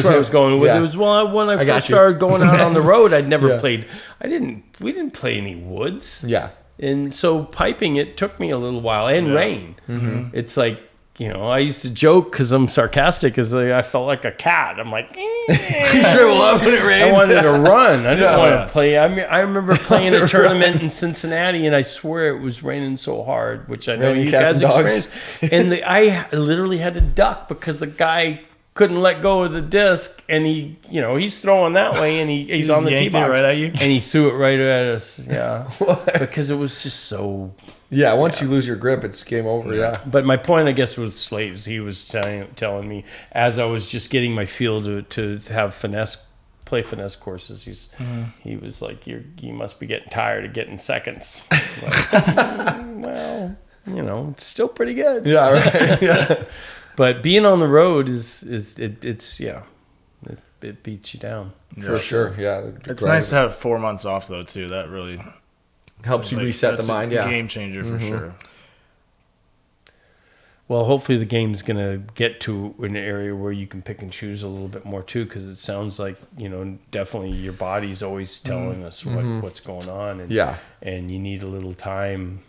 where I was going with it. It was when I first started going out on the road. I'd never played. We didn't play any woods. Yeah. And so piping, it took me a little while, and rain. Mm-hmm. It's like, I used to joke because I'm sarcastic, because I felt like a cat. I'm like, you shrivel up when it rains. I wanted to run. I didn't want to play. I remember playing a tournament in Cincinnati, and I swear it was raining so hard, which I know you guys experienced. And I literally had to duck because the guy couldn't let go of the disc, and he's throwing that way, and he's on the tee box right at you, and he threw it right at us. Yeah, because it was just so. Yeah, once you lose your grip, it's game over. Yeah. But my point, I guess, with Slate is he was telling me as I was just getting my feel to have play finesse courses. He was like, you must be getting tired of getting seconds. Like, well, it's still pretty good. Yeah, right. Yeah. But being on the road it beats you down. For sure. Yeah. It's nice to have 4 months off though too. That really helps you reset the mind. Yeah. Game changer for sure. Well, hopefully the game's going to get to an area where you can pick and choose a little bit more too, because it sounds like, definitely your body's always telling us what's going on. And, and you need a little time.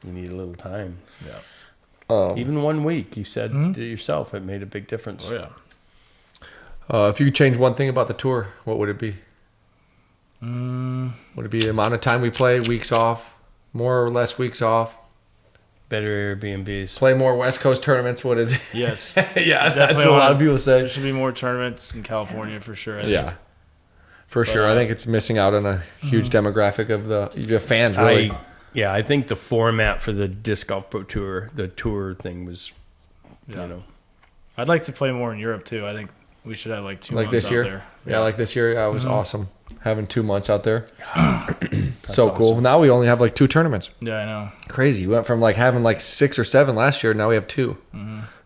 Yeah. Even 1 week, you said to yourself, it made a big difference. Oh, yeah. If you could change one thing about the tour, what would it be? Would it be the amount of time we play, weeks off, more or less weeks off? Better Airbnbs. Play more West Coast tournaments. What is it? Yes. Yeah, that's what a lot of people say. There should be more tournaments in California for sure. For sure. I think it's missing out on a huge demographic of the fans, really. I think the format for the Disc Golf Pro Tour, the tour thing was, I'd like to play more in Europe too. I think we should have like 2 months this year. out there. Yeah, like this year, it was awesome having 2 months out there. So cool. awesome. Now we only have like 2 tournaments. Yeah, I know. Crazy. We went from like having like 6 or 7 last year. Now we have 2.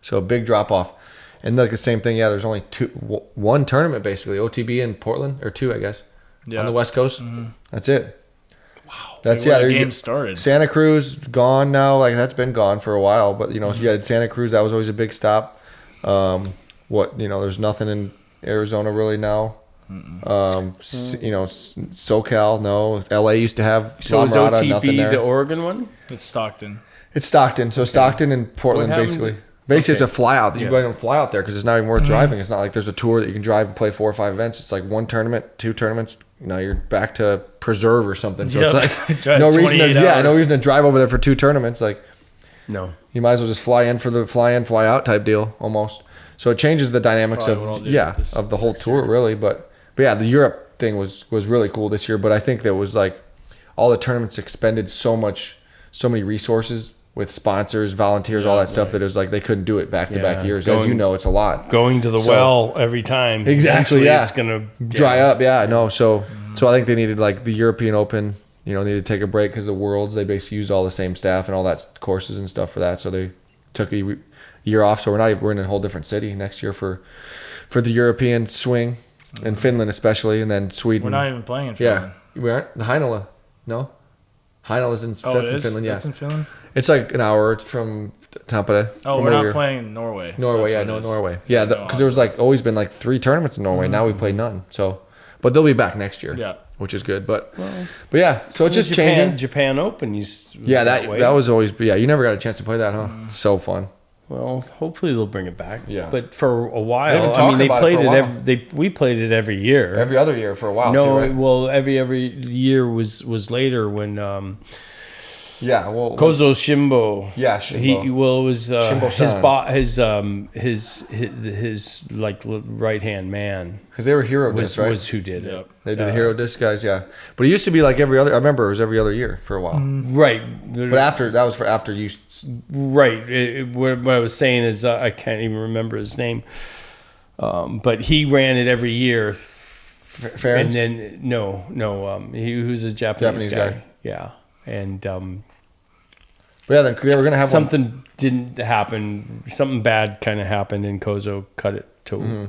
So a big drop off. And like the same thing. Yeah, there's only 1 tournament basically. OTB in Portland, or 2, I guess, on the West Coast. That's it. Wow. That's the game started. Santa Cruz gone now. Like that's been gone for a while. But you had Santa Cruz. That was always a big stop. There's nothing in Arizona really now. SoCal, no. LA used to have So is nothing there. OTB the Oregon one? It's Stockton. It's Stockton. So Stockton and Portland, basically. Basically, it's a fly out. You go and fly out there because it's not even worth driving. It's not like there's a tour that you can drive and play 4 or 5 events. It's like 1 tournament, 2 tournaments. You're back to Preserve or something. So it's like no reason to drive over there for 2 tournaments. Like, no, you might as well just fly in for the fly in, fly out type deal almost. So it changes the dynamics of the whole tour really. But yeah, the Europe thing was really cool this year. But I think that was like all the tournaments expended so many resources with sponsors, volunteers, all that stuff that it was like they couldn't do it back-to-back years. As you know, it's a lot. Going to the well every time. Exactly, it's going to dry up. Yeah, no. So I think they needed like the European Open, needed to take a break because the Worlds, they basically used all the same staff and all that courses and stuff for that. So they took a year off. So we're in a whole different city next year for the European swing in Finland especially, and then Sweden. We're not even playing in Finland. Yeah, we aren't. The Heinola, no? Heinola in Finland, yeah. That's in Finland? It's like an hour from Tampere. Oh, we're not playing in Norway. Norway. Yeah, because there was like always been like 3 tournaments in Norway. Now we play none. So, but they'll be back next year. Yeah, which is good. But yeah, so it's just changing. Japan Open. That was always. Yeah, you never got a chance to play that, huh? So fun. Well, hopefully they'll bring it back. Yeah, but for a while, they played it. We played it every year. Every other year for a while. No, too, right? well, every year was later when. Kozo Shimbo. Yeah, Shimbo. It was his like right hand man. Because they were Hero Disc, right? Was who did it. They did the Hero Disc guys, yeah. But it used to be like every other. I remember it was every other year for a while. Right. But after you. Right. What I was saying is I can't even remember his name. But he ran it every year. Ferentz? And then he was a Japanese guy. Yeah. And they were going to have something didn't happen. Something bad kind of happened, and Kozo cut it to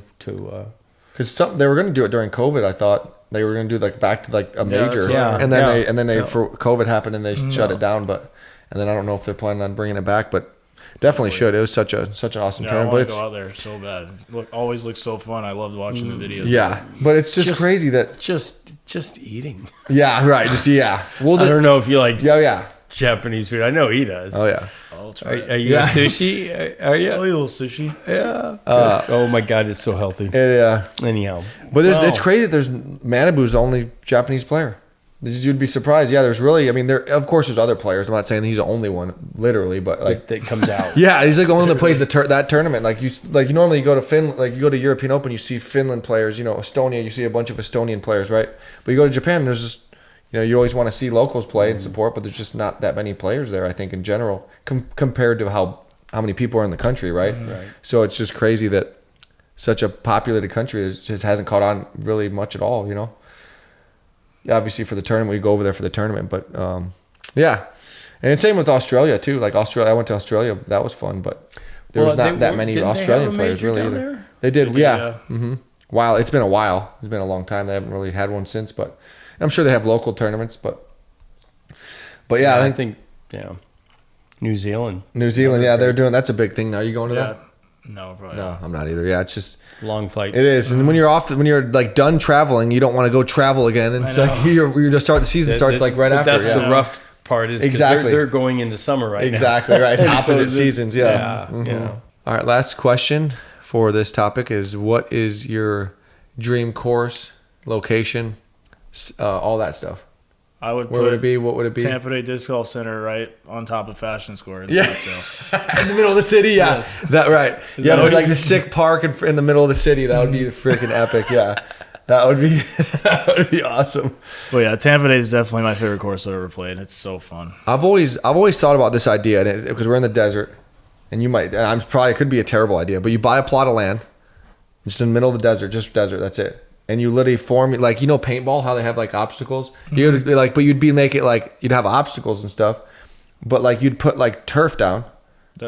because they were going to do it during COVID. I thought they were going to do like back to like a major, and then they for COVID happened and they shut it down. And then I don't know if they're planning on bringing it back, but definitely should. It was such an awesome tournament. I want to go out there so bad. Always looks so fun. I loved watching the videos. Yeah, but it's just crazy that just eating. Yeah, right. Well, I don't know if you like. Yeah. Japanese food. I know he does. Oh yeah. I'll try. Are you a sushi? Are you? A little sushi. Yeah. Oh my God, it's so healthy. Yeah. Anyhow, but it's crazy. There's Manabu's the only Japanese player. You'd be surprised. Yeah, there's really. I mean, of course there's other players. I'm not saying he's the only one, literally, but like that comes out. Yeah, he's like the only one that plays that tournament. Like you normally go to Finland, like you go to European Open, you see Finland players. Estonia, you see a bunch of Estonian players, right? But you go to Japan, there's just you always want to see locals play and support, but there's just not that many players there. I think in general, compared to how many people are in the country, right? Right. So it's just crazy that such a populated country just hasn't caught on really much at all. Obviously for the tournament, we go over there for the tournament, but yeah. And it's same with Australia too. Like Australia, I went to Australia, that was fun, but there was not that many Australian players really either. There? They did, yeah. Mm-hmm. Wow, it's been a while. It's been a long time. They haven't really had one since, but I'm sure they have local tournaments, but yeah, I think New Zealand. Yeah, they're doing. That's a big thing now. You going to that? No, probably No, not. I'm not either. Yeah, it's just long flight. It is, and when you're like done traveling, you don't want to go travel again, and so you just start the season starts like right after. That's the rough part is exactly they're going into summer right now. Exactly right. It's opposite seasons. Yeah. All right. Last question for this topic is: what is your dream course, location, all that stuff? Where would it be? What would it be? Tampa Bay Disc Golf Center, right on top of Fashion Square. In in the middle of the city. Yeah, Yes. that right. Yeah, but like the sick park in the middle of the city. That would be freaking epic. Yeah, that would be awesome. Well, yeah, Tampa Bay is definitely my favorite course I've ever played. It's so fun. I've always thought about this idea because we're in the desert, and it could be a terrible idea, but you buy a plot of land, just in the middle of the desert, just desert. That's it. And you literally form like paintball, how they have like obstacles. You'd be like, but make it like you'd have obstacles and stuff, but like you'd put like turf down,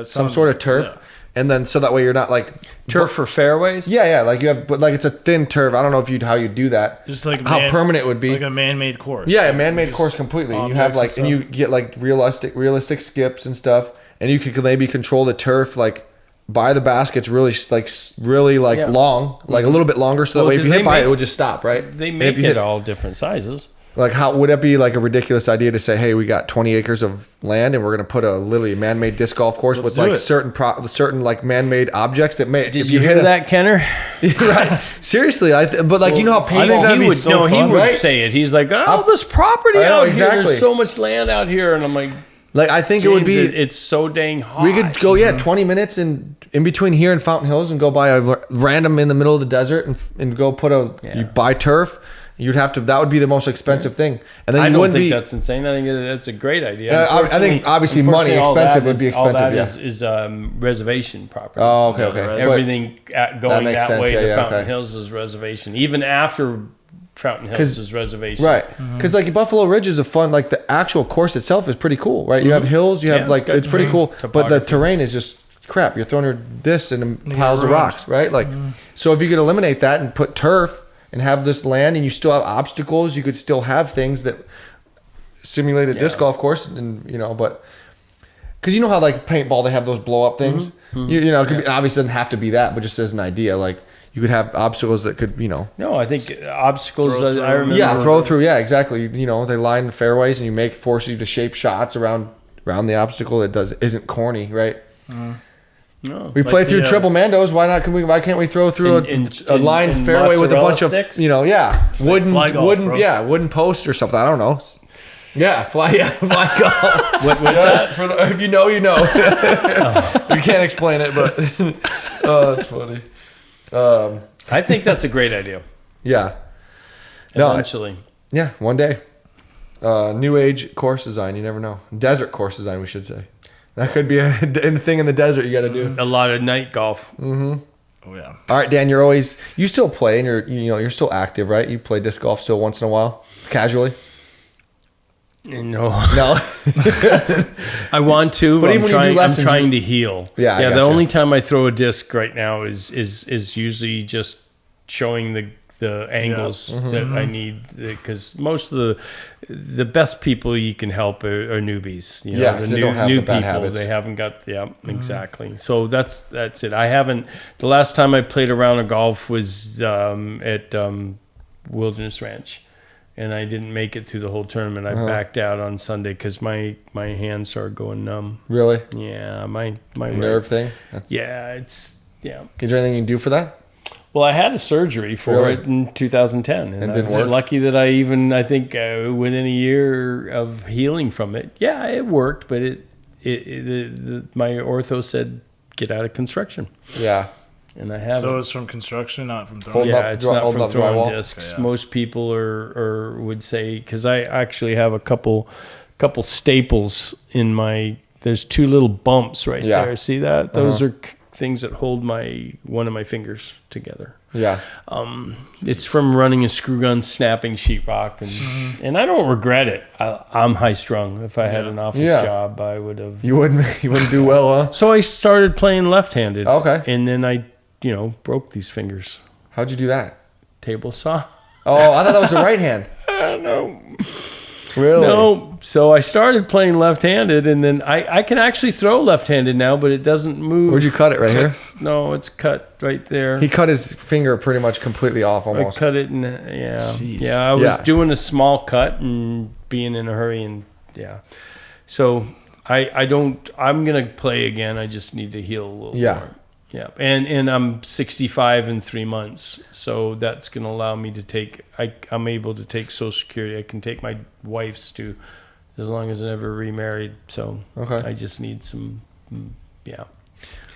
some sort of turf, and then so that way you're not like turf for fairways. Yeah, like you have, but like it's a thin turf. I don't know how you do that. Just like how permanent it would be, like a man-made course. Yeah, a man-made course completely. You have like, and you get like realistic skips and stuff, and you could maybe control the turf like. By the baskets really long, like a little bit longer, so that way if you hit by it would just stop, right? They make it all different sizes. Like how would it be like a ridiculous idea to say, hey, we got 20 acres of land and we're going to put a literally man-made disc golf course with like certain like man-made objects that may. Did you hear that, Kenner? Right. Seriously, but like you know how paintball. He would say it. He's like, this property out here. There's so much land out here, and I'm like. Like I think James, it would be. It's so dang hot. We could go 20 minutes in between here and Fountain Hills and go buy a random in the middle of the desert and go put you buy turf. You'd have to. That would be the most expensive thing. And then I don't think that's insane. I think that's a great idea. I think obviously money expensive would be expensive. All that is reservation property. Oh, okay. Everything going that way to Fountain okay. Hills is reservation. Even after Fountain Hills is reservation. Right. Because like Buffalo Ridge is a fun, like the actual course itself is pretty cool, right? You have hills, you have like, it's pretty cool, but the terrain is just crap. You're throwing your discs in piles of rocks, right? Like, so if you could eliminate that and put turf and have this land and you still have obstacles, you could still have things that simulate a disc golf course and, but because you know how like paintball, they have those blow up things, it could be, obviously doesn't have to be that, but just as an idea, like, you could have obstacles that could, No, I think obstacles. I remember. Yeah, throw through. Yeah, exactly. They line the fairways and you force you to shape shots around the obstacle that isn't corny, right? No, we play through triple mandos. Why not? Why can't we throw through a lined fairway with a bunch sticks? of wooden posts or something? I don't know. Yeah, fly golf. What's that? If you know, you know. You can't explain it, but that's funny. I think that's a great idea. Yeah. Eventually. Yeah, one day. New age course design, you never know. Desert course design, we should say. That could be a thing in the desert you got to do. A lot of night golf. Mm-hmm. Oh yeah. All right, Dan, you still play and you're still active, right? You play disc golf still once in a while, casually. No. No. I want to, but I'm trying to heal. Yeah. The only time I throw a disc right now is usually just showing the angles that I need, because most of the best people you can help are newbies. They don't have new the bad people. habits. They haven't got exactly. So that's it. I haven't. The last time I played a round of golf was at Wilderness Ranch. And I didn't make it through the whole tournament. I backed out on Sunday because my hands started going numb. Really? Yeah, my nerve thing. Is there anything you can do for that? Well, I had a surgery for it in 2010, and I was lucky that I think within a year of healing from it, it worked. But my ortho said get out of construction. Yeah. And I have. So it's from construction, not from throwing. It's not from throwing discs. Okay, Most people would say, because I actually have a couple staples in my. There's two little bumps right there. See that? Those are things that hold one of my fingers together. Yeah. It's from running a screw gun, snapping sheetrock, and I don't regret it. I'm high strung. If I had an office job, I would have. You wouldn't do well, huh? So I started playing left-handed. Okay. And then I. Broke these fingers. How'd you do that? Table saw. Oh, I thought that was the right hand. I don't know. Really? No. So I started playing left-handed, and then I can actually throw left-handed now, but it doesn't move. Where'd you cut it? Right here? No, it's cut right there. He cut his finger pretty much completely off almost. I cut it, and Jeez. I was doing a small cut and being in a hurry, and So I'm going to play again. I just need to heal a little more. Yeah. And I'm 65 in 3 months. So that's going to allow me to take, I'm able to take Social Security. I can take my wife's too, as long as I never remarried. So I just need some,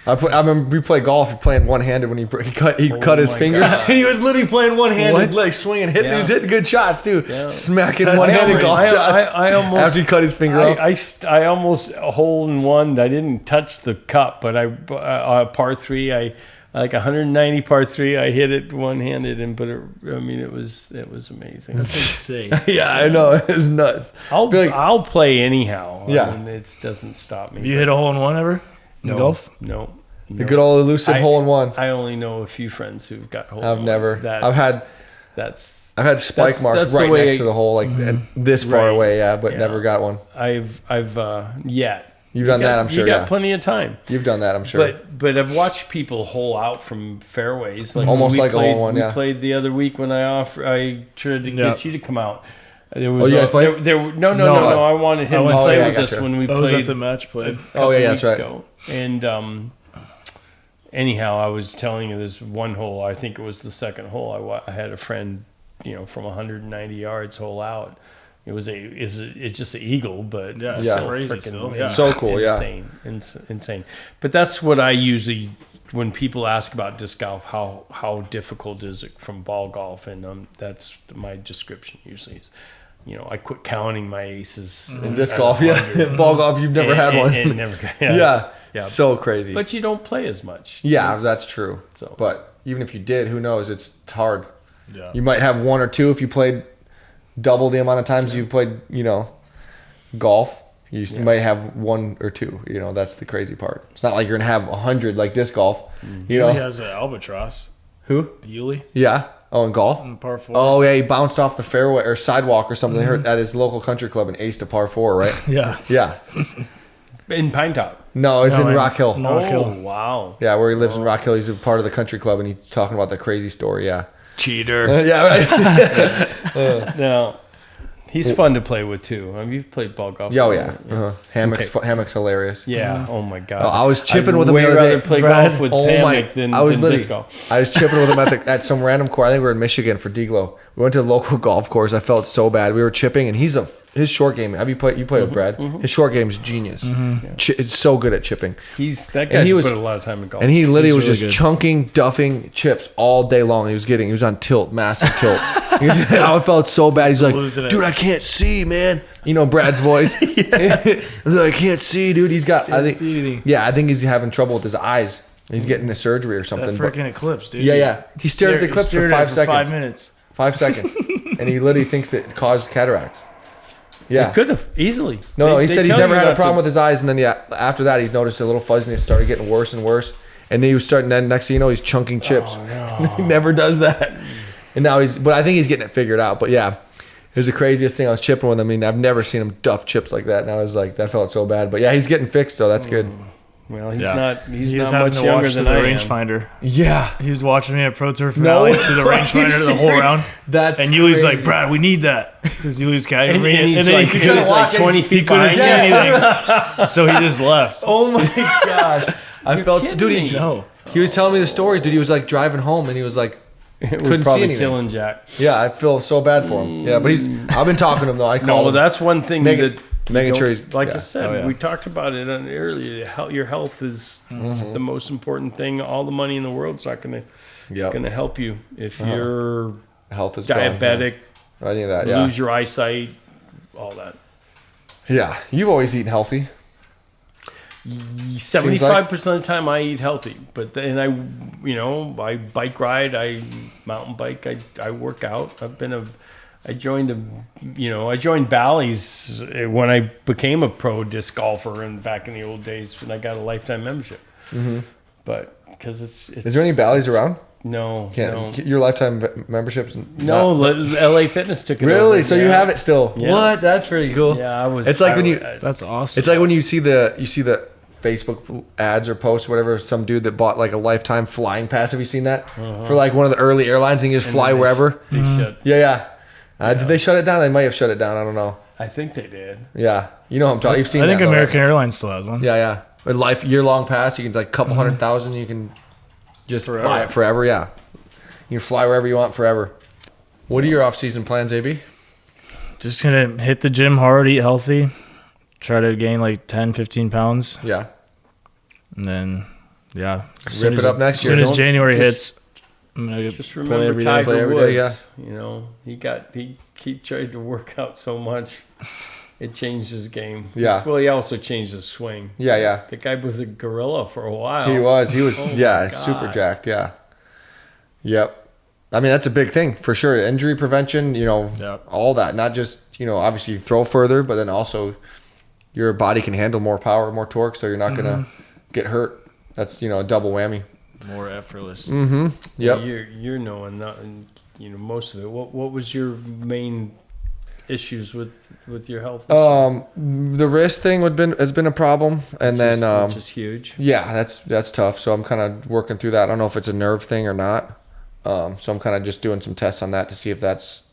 I remember we played golf. You're playing one-handed when he cut his finger. And he was literally playing one-handed, like swinging, hitting. He was hitting good shots too, smacking one-handed golf shots. I almost after he cut his finger off. I almost hole in one. I didn't touch the cup, but par 3. I like 190 par 3. I hit it one-handed, and it was amazing. That's insane. Yeah, I know, it was nuts. I'll play anyhow. Yeah, I mean, it doesn't stop me. Have you hit a hole in one ever? No, golf? No. The good old elusive hole in one. I only know a few friends who've got hole in ones. I've never. I've had spike marks right next to the hole, like this far away. Yeah, but never got one. You've done that, I'm sure. You got plenty of time. You've done that, I'm sure. But I've watched people hole out from fairways, like almost like a hole in one. We played the other week when I tried to get you to come out. There was you guys played? No. I wanted him to play with us when we played. I was at the match play. That's right. Ago. And anyhow, I was telling you this one hole. I think it was the second hole. I had a friend, from 190 yards hole out. It's just an eagle, but it's crazy still. It's so cool. Insane. But that's what I usually, when people ask about disc golf, how difficult is it from ball golf, and that's my description usually is. I quit counting my aces in disc golf. Ball golf, you've never had one. And never, yeah, so crazy. But you don't play as much. Yeah, that's true. So, but even if you did, who knows? It's hard. Yeah, you might have one or two if you played double the amount of times you've played. Golf. You might have one or two. That's the crazy part. It's not like you're gonna have 100 like disc golf. He has an albatross. Who? Yuli. Yeah. Oh, in golf? In par 4. Oh, yeah, he bounced off the fairway or sidewalk or something at his local country club and aced a par 4, right? Yeah. In Pine Top? No, it's in Rock Hill. Rock Hill. Oh, wow. Yeah, where he lives in Rock Hill. He's a part of the country club, and he's talking about the crazy story, yeah. Cheater. Yeah, right. No. He's fun to play with too. You've played ball golf. Oh yeah, Hammock's hilarious. Yeah. Oh my god. I was chipping with him the other day. I'd rather play golf with Hammock than disc golf. I was chipping with him at some random course. I think we were in Michigan for D-Glow. We went to the local golf course. I felt so bad. We were chipping, and his short game. Have you played? You played with Brad. His short game is genius. It's so good at chipping. That guy's put a lot of time in golf. And he literally was just chunking, duffing chips all day long. He was on tilt, massive tilt. I felt so bad. He's like, dude, I can't see, man. Brad's voice. I can't see, dude. He's got. I think he's having trouble with his eyes. He's getting a surgery or something. That freaking eclipse, dude. Yeah. He stared at the eclipse for 5 seconds. 5 minutes. 5 seconds. And he literally thinks it caused cataracts. Yeah. It could have easily. No, he said he's never had a problem with his eyes, and then after that he noticed a little fuzziness started getting worse and worse. And then he was starting. Then next thing you know, he's chunking chips. Oh, no. He never does that. And now but I think he's getting it figured out. But yeah, it was the craziest thing. I was chipping with him. I mean, I've never seen him duff chips like that. And I was like, that felt so bad. But yeah, he's getting fixed, so that's good. Well, he's not much younger than I am. Rangefinder. Yeah. He was watching me at Pro Tour finale through the rangefinder the whole round. That's and Yuli's like, Brad, we need that. Because Yuli's catching me. And then he was like 20 feet behind. He couldn't see anything. So he just left. Oh my gosh. I felt so, dude, he was telling me the stories, dude. He was like driving home and he was like, couldn't see anything. Killing Jack. Yeah, I feel so bad for him. Yeah, but I've been talking to him though. I call him. That's one thing making sure he's like I said. We talked about it earlier. Your health is the most important thing. All the money in the world's not going to help you if your health is diabetic. Any of that, lose your eyesight, all that. Yeah, you've always eaten healthy. 75% of the time I eat healthy, but then I bike ride, I mountain bike, I work out. I joined Bally's when I became a pro disc golfer and back in the old days when I got a lifetime membership. But because it's is there any Bally's around? No. Your lifetime memberships? No, LA Fitness took it over. Really? So you have it still? Yeah. What? That's pretty cool. Yeah, I was. It's like That's awesome. It's like when you see the Facebook ads or posts or whatever, some dude that bought like a lifetime flying pass. Have you seen that? For like one of the early airlines, and you just fly wherever. They shut. Yeah. Did they shut it down? They might have shut it down. I don't know. I think they did. Yeah. You know what I'm talking. You've seen. I think that, American right? Airlines still has one. Yeah. A year-long pass. You can like a couple 100,000. You can just buy it forever. Yeah. You can fly wherever you want forever. What are your off-season plans, AB? Just going to hit the gym hard, eat healthy, try to gain like 10, 15 pounds. Yeah. And then, rip it up next year. As soon as January hits, I'm going to just play remember every day. Tiger Play Woods. every day, You know, he tried to work out so much. It changed his game. Yeah. Well, he also changed his swing. Yeah. The guy was a gorilla for a while. He was. Oh yeah, super jacked. Yeah. Yep. I mean, that's a big thing for sure. Injury prevention, all that. Not just, obviously you throw further, but then also your body can handle more power, more torque, so you're not going to get hurt. That's, a double whammy. More effortless. Mm-hmm. Yep. You're knowing that, and most of it. What was your main issues with your health? The wrist thing has been a problem, and which is huge. Yeah, that's tough. So I'm kind of working through that. I don't know if it's a nerve thing or not. So I'm kind of just doing some tests on that to see if that's,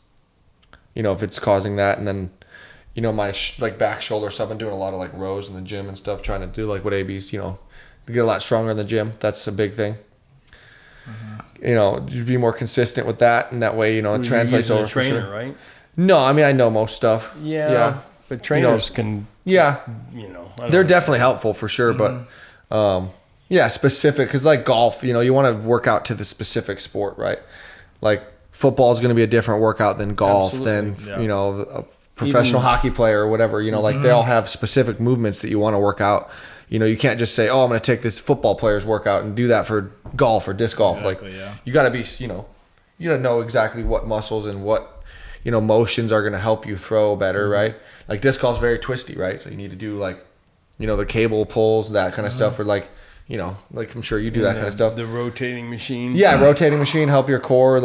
if it's causing that. And then, my back, shoulder stuff. I've been doing a lot of like rows in the gym and stuff, trying to do like what AB's, to get a lot stronger in the gym. That's a big thing. You be more consistent with that, and that way, it translates over. A trainer, for sure. Right? No, I mean I know most stuff. Yeah. But trainers can. Yeah. They're definitely helpful for sure, but. Specific, because like golf, you want to work out to the specific sport, right? Like football is going to be a different workout than golf, than a professional hockey player or whatever. Like they all have specific movements that you want to work out. You can't just say, "Oh, I'm going to take this football player's workout and do that for golf or disc golf." Exactly, you got to be, you got to know exactly what muscles and what motions are going to help you throw better, right? Like disc golf's very twisty, right? So you need to do like, the cable pulls, that kind of stuff, or like. Like I'm sure you do that kind of stuff. The rotating machine. Yeah, rotating machine, help your core,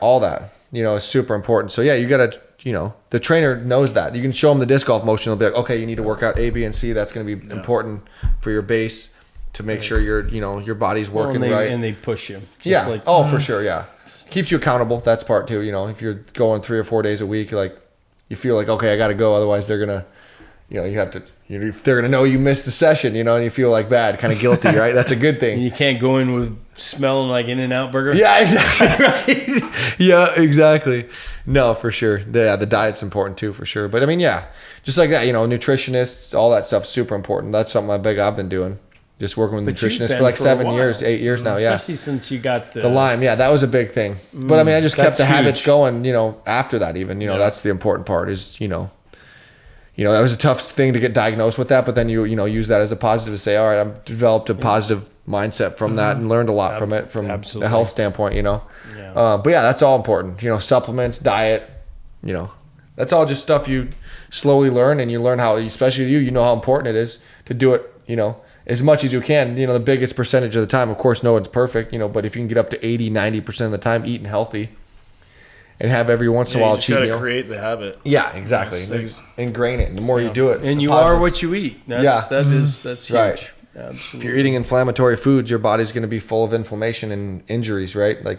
all that. Is super important. So yeah, you gotta, the trainer knows that. You can show them the disc golf motion. They'll be like, okay, you need to work out A, B, and C. That's gonna be important for your base to make sure your body's working right. And they push you. For sure. Yeah, keeps you accountable. That's part too. If you're going 3 or 4 days a week, you feel like okay, I gotta go. Otherwise, they're gonna, you have to. They're gonna know you missed the session, and you feel like bad, kind of guilty, right? That's a good thing. And you can't go in with smelling like In-N-Out burger. Yeah, exactly. Right. Yeah, exactly. No, for sure. The diet's important too, for sure. But I mean, just like that, nutritionists, all that stuff's super important. That's something I've been doing. Just working with nutritionists for like 7 years, 8 years now. Especially since you got the Lyme. Yeah, that was a big thing. But I mean, I just kept the habits going. After that, even that's the important part. Is that was a tough thing to get diagnosed with that, but then you use that as a positive to say, all right, I've developed a positive mindset from that and learned a lot from it from the health standpoint, But yeah, that's all important. Supplements, diet, that's all just stuff you slowly learn, and you learn how, especially you know how important it is to do it, as much as you can, the biggest percentage of the time. Of course, no one's perfect, but if you can get up to 80, 90% of the time eating healthy, and have every once in a while a cheat meal. Create the habit. Yeah, exactly. Ingrain it. And the more you do it, and you are what you eat. That's huge. Right. Absolutely. If you're eating inflammatory foods, your body's going to be full of inflammation and injuries, right? Like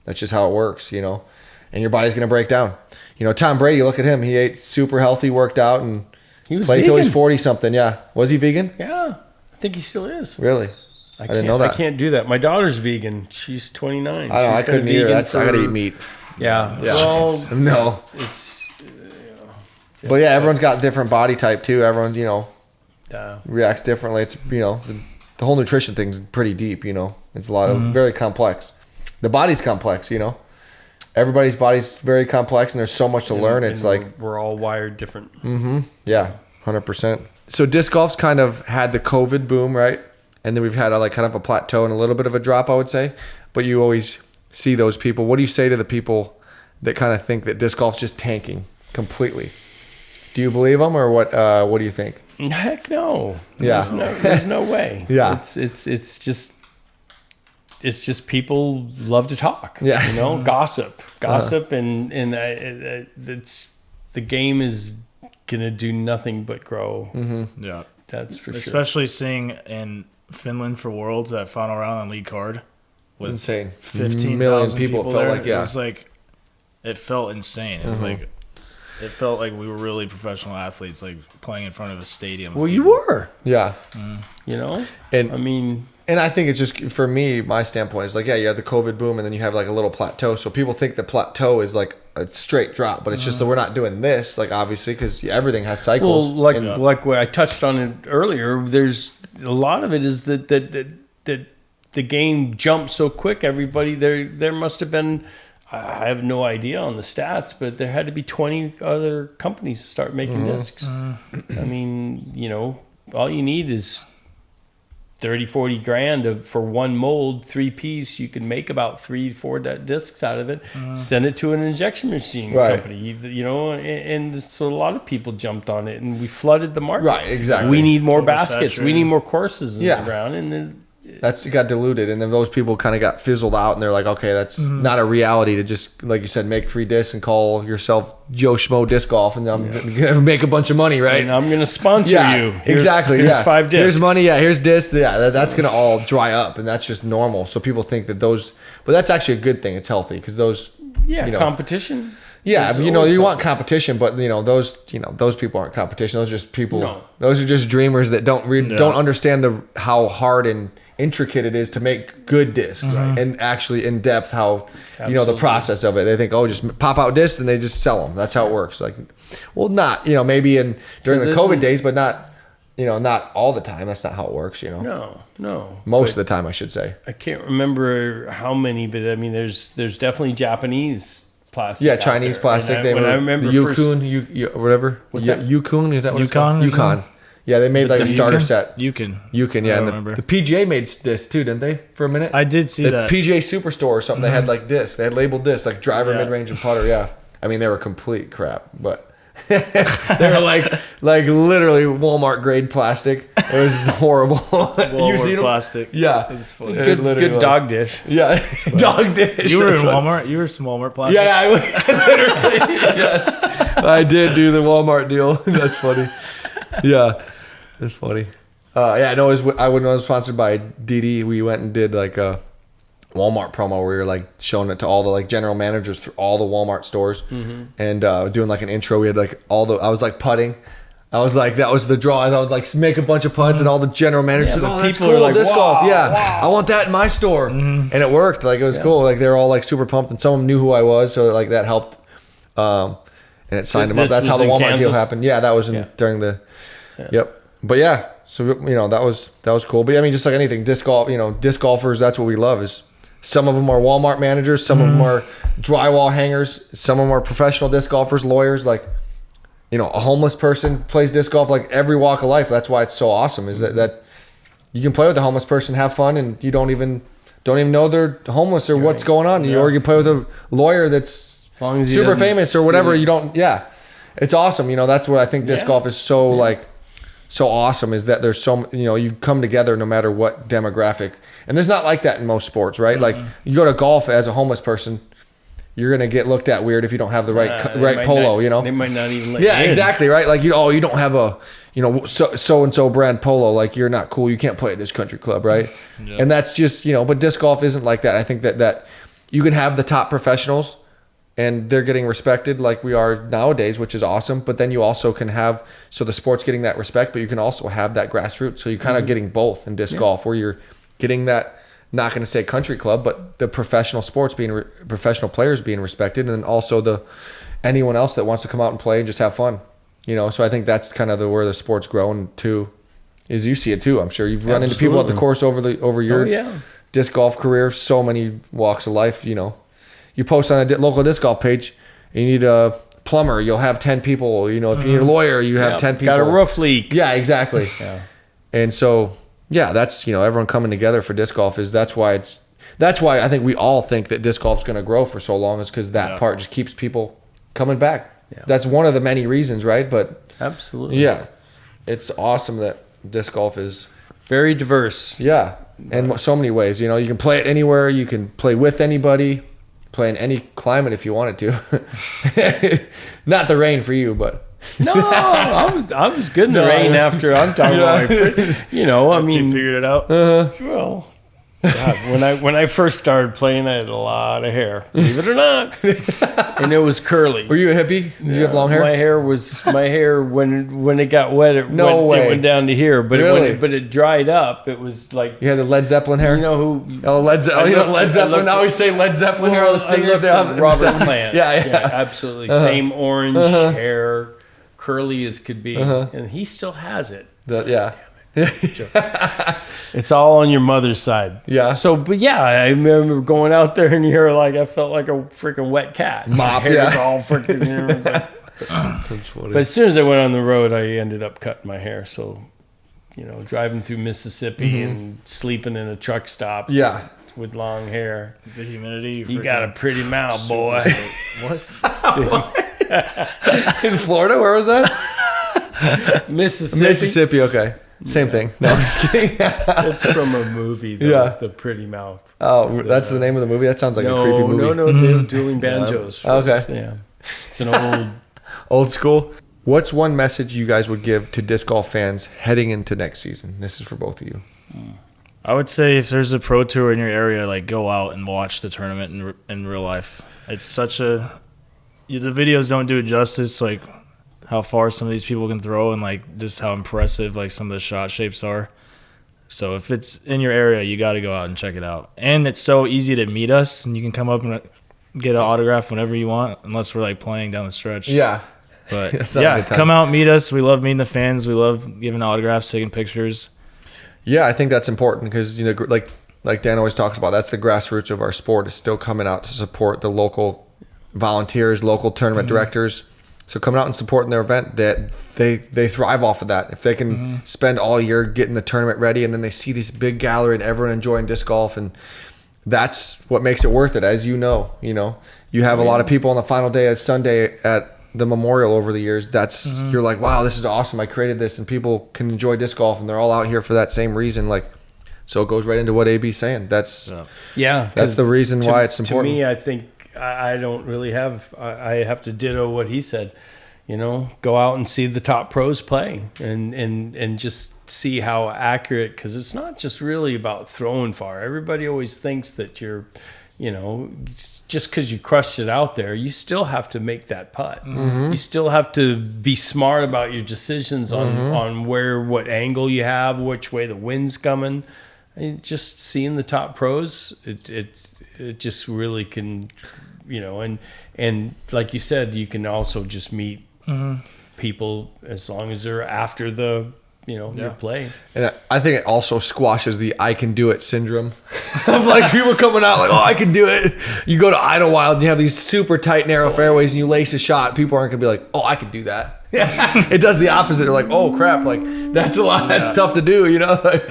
that's just how it works, And your body's going to break down. Tom Brady, look at him. He ate super healthy, worked out, and he was played vegan. Till he's 40 something. Yeah, was he vegan? Yeah, I think he still is. Really? I didn't know that. I can't do that. My daughter's vegan. She's 29. I couldn't either. I gotta eat meat. Yeah. Well, but yeah, everyone's got different body type too. Everyone, reacts differently. It's the whole nutrition thing's pretty deep. It's a lot of very complex. The body's complex. Everybody's body's very complex, and there's so much to learn. It's like we're all wired different. Yeah, 100%. So disc golf's kind of had the COVID boom, right? And then we've had kind of a plateau and a little bit of a drop, I would say. But you always see those people. What do you say to the people that kind of think that disc golf's just tanking completely? Do you believe them, or what? What do you think? Heck no. Yeah. There's no way. Yeah. It's just it's just people love to talk. Yeah. You know, gossip, and it's the game is gonna do nothing but grow. Mm-hmm. Yeah, that's for sure. Especially seeing in Finland for Worlds that final round on league card with insane 15,000 people. It felt there. like, yeah, it was like, it felt insane. It was like, it felt like we were really professional athletes, like playing in front of a stadium. Well, you were. Yeah. You know, and I mean. And I think it's just, for me, my standpoint is like, yeah, you have the COVID boom and then you have like a little plateau. So people think the plateau is like a straight drop, but it's just that we're not doing this, like obviously, because everything has cycles. Well, like what I touched on it earlier, there's a lot of it is that the game jumped so quick. Everybody there must have been, I have no idea on the stats, but there had to be 20 other companies start making discs. I mean, you know, all you need is 30-40 grand for one mold, 3-piece. You can make about 3-4 discs out of it. Send it to an injection machine company, you know, and so a lot of people jumped on it, and we flooded the market. Right, exactly. We need more baskets. We need more courses in the ground, and then it got diluted, and then those people kind of got fizzled out, and they're like, okay, that's not a reality to just, like you said, make 3 discs and call yourself Joe Schmo Disc Golf, and I'm gonna make a bunch of money, right? And I'm gonna sponsor you. Here's 5 discs. Here's money. Yeah, here's discs. Yeah, that's gonna all dry up, and that's just normal. So people think that those, but that's actually a good thing. It's healthy because those, you know, competition. Yeah, you know, you want competition, but those people aren't competition. Those are just people. No. Those are just dreamers that don't understand how hard and intricate it is to make good discs, and actually in depth how the process of it. They think, oh, just pop out discs and they just sell them. That's how it works. Like, well, not maybe during the COVID days, but not not all the time. That's not how it works. No. Most of the time, I should say. I can't remember how many, but I mean, there's definitely Japanese plastic. Yeah, Chinese plastic. I remember the Yukon, whatever. What's that? Yukon, is that what Yukon? it's called? Yukon. Yeah, they made like a starter set. Yukon, yeah. And the PGA made discs too, didn't they? For a minute, I did see that. PGA Superstore or something. They had like discs. They had labeled discs like driver, mid-range, and putter. Yeah, I mean they were complete crap, but they were like literally Walmart grade plastic. It was horrible. You seen plastic? Yeah, it's funny. Good dog dish. Yeah, dog dish. You were in Walmart. You were some Walmart plastic. Yeah, I literally. Yes, I did do the Walmart deal. That's funny. Yeah. That's funny. I was sponsored by DD. We went and did like a Walmart promo where we were like showing it to all the like general managers through all the Walmart stores, and doing like an intro. We had like I was like putting. I was like, that was the draw. I would like make a bunch of putts, and all the general managers like, oh, that's cool, like, disc golf. Yeah, wow. I want that in my store. And it worked. Like, it was cool. Like, they were all like super pumped, and some of them knew who I was, so like that helped. And it signed them up. That's how the Walmart deal happened. Yeah, that was during the. Yep. But yeah, so that was cool. But I mean, just like anything, disc golf, disc golfers, that's what we love. Is some of them are Walmart managers, some of them are drywall hangers, some of them are professional disc golfers, lawyers. Like, a homeless person plays disc golf. Like, every walk of life. That's why it's so awesome. Is that you can play with a homeless person, have fun, and you don't even know they're homeless or what's going on. Or you play with a lawyer that's super famous or whatever. You don't. Yeah, it's awesome. That's what I think disc golf is so like. So awesome is that there's so you come together no matter what demographic, and there's not like that in most sports, right? Like, you go to golf as a homeless person, you're gonna get looked at weird if you don't have the right polo. They might not even let you in. Exactly, right? Like, you don't have a so and so brand polo, like, you're not cool, you can't play at this country club, right? And that's just but disc golf isn't like that. I think that you can have the top professionals and they're getting respected like we are nowadays, which is awesome. But then you also can have, so the sport's getting that respect, but you can also have that grassroots. So you're kind of getting both in disc golf, where you're getting that, not going to say country club, but the professional sports professional players being respected, and then also anyone else that wants to come out and play and just have fun. So I think that's kind of where the sport's growing too, is you see it too. I'm sure you've run into people at the course over your disc golf career, so many walks of life, You post on a local disc golf page, and you need a plumber, you'll have 10 people. If you need a lawyer, you have 10 people. Got a roof leak. Yeah, exactly. And so, that's, everyone coming together for disc golf that's why I think we all think that disc golf is going to grow for so long, is because that part just keeps people coming back. Yeah. That's one of the many reasons, right? But absolutely. Yeah. It's awesome that disc golf is very diverse. Yeah. in so many ways. You know, you can play it anywhere. You can play with anybody. Play in any climate if you wanted to. Not the rain for you, but no, I was good in the rain after I'm talking about I mean, you figured it out. Well, God, when I first started playing, I had a lot of hair, believe it or not, and it was curly. Were you a hippie? Did you have long hair? My hair when it got wet, it went down to here, but it dried up. It was like you had the Led Zeppelin hair. You know who? Led Zeppelin. I always say Led Zeppelin hair. All the singers they have Robert Plant. Yeah, absolutely. Same orange hair, curly as could be, and he still has it. It's all on your mother's side. Yeah. So, but yeah, I remember going out there and you're like, I felt like a freaking wet cat. Mop. My hair was all freaking. It was like, that's funny. But as soon as I went on the road, I ended up cutting my hair. So, driving through Mississippi and sleeping in a truck stop. Yeah. With long hair. The humidity. You got a pretty mouth, boy. What? In Florida, where was that? Mississippi. Okay. Same thing. No, I'm just kidding. It's from a movie, The Pretty Mouth. Oh, that's the name of the movie? That sounds like a creepy movie. No, Dueling Banjos. Okay. Yeah. It's an old school. What's one message you guys would give to disc golf fans heading into next season? This is for both of you. I would say if there's a pro tour in your area, like go out and watch the tournament in real life. It's such the videos don't do it justice, like how far some of these people can throw and like just how impressive like some of the shot shapes are. So if it's in your area, you got to go out and check it out. And it's so easy to meet us, and you can come up and get an autograph whenever you want, unless we're like playing down the stretch. Yeah. But yeah, come out, meet us. We love meeting the fans. We love giving autographs, taking pictures. Yeah, I think that's important because, like Dan always talks about, that's the grassroots of our sport, is still coming out to support the local volunteers, local tournament directors. So coming out and supporting their event, that they thrive off of that. If they can spend all year getting the tournament ready, and then they see this big gallery and everyone enjoying disc golf, and that's what makes it worth it. As you know, you have a lot of people on the final day of Sunday at the memorial over the years. That's you're like, wow, this is awesome. I created this, and people can enjoy disc golf, and they're all out here for that same reason. Like, so it goes right into what AB's saying. That's the reason why it's important. To me, I think I don't really have. I have to ditto what he said. Go out and see the top pros play, and just see how accurate. Because it's not just really about throwing far. Everybody always thinks that you're, just because you crushed it out there, you still have to make that putt. You still have to be smart about your decisions on what angle you have, which way the wind's coming. And just seeing the top pros, it just really can, and like you said, you can also just meet people as long as they're after the your play. And I think it also squashes the I can do it syndrome of like people coming out like, oh, I can do it. You go to Idlewild and you have these super tight narrow fairways and you lace a shot. People aren't gonna be like, oh, I can do that. It does the opposite. They're like, oh crap, like that's a lot. That's tough to do, Like,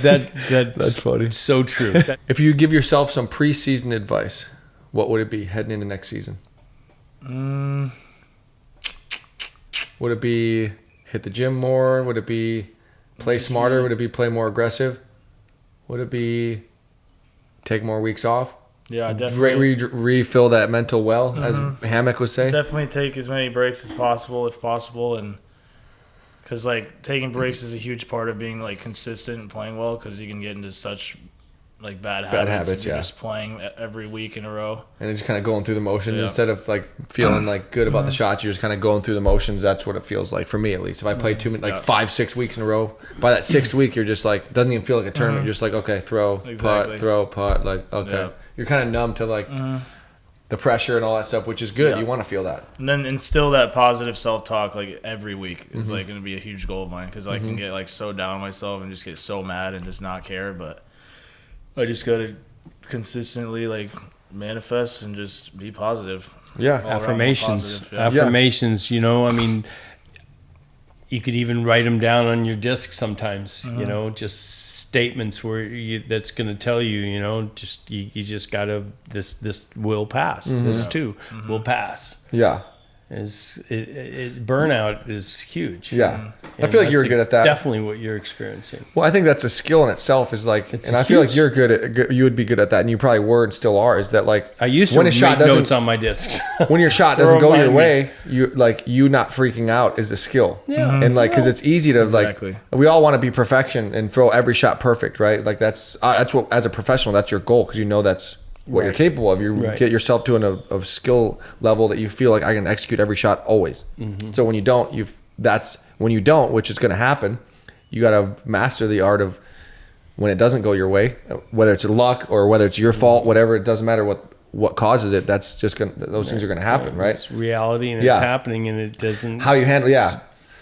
that's funny. So true. If you give yourself some preseason advice, what would it be heading into next season? Would it be hit the gym more? Would it be play smarter? Would it be play more aggressive? Would it be take more weeks off? Yeah, definitely. Refill that mental well, as Hammock was saying. Definitely take as many breaks as possible, if possible. And because, like, taking breaks is a huge part of being, like, consistent and playing well, because you can get into such, like, bad habits if you're just playing every week in a row. And just kind of going through the motions instead of, like, feeling, like, good about the shots. You're just kind of going through the motions. That's what it feels like for me, at least. If I play 5-6 weeks in a row, by that 6th week, you're just, like, doesn't even feel like a tournament. You're just like, okay, throw, putt, like, okay. Yeah. You're kind of numb to, like, the pressure and all that stuff, which is good. You want to feel that. And then instill that positive self-talk, like, every week is, like, going to be a huge goal of mine, because I can get, like, so down on myself and just get so mad and just not care, but I just got to consistently, like, manifest and just be positive. Yeah. Affirmations. Affirmations, I mean, you could even write them down on your disc sometimes, just statements where that's going to tell you, you just got to, this will pass. This too will pass. Yeah. burnout is huge. Yeah. I feel like you're good at that. Definitely what you're experiencing. Well, I think that's a skill in itself. Is like, and I feel like you're good at. You would be good at that, and you probably were and still are. Is that like I used to make notes on my discs. When your shot doesn't go your way, you not freaking out is a skill. Yeah. And like, because it's easy to like, we all want to be perfection and throw every shot perfect, right? Like that's what, as a professional, that's your goal, because you know that's what you're capable of. You get yourself to a skill level that you feel like I can execute every shot always. So when you don't, which is going to happen, you got to master the art of when it doesn't go your way, whether it's luck or whether it's your fault, whatever, it doesn't matter what causes it. That's just those things are going to happen, right? It's reality, and it's happening, and it doesn't. How you handle,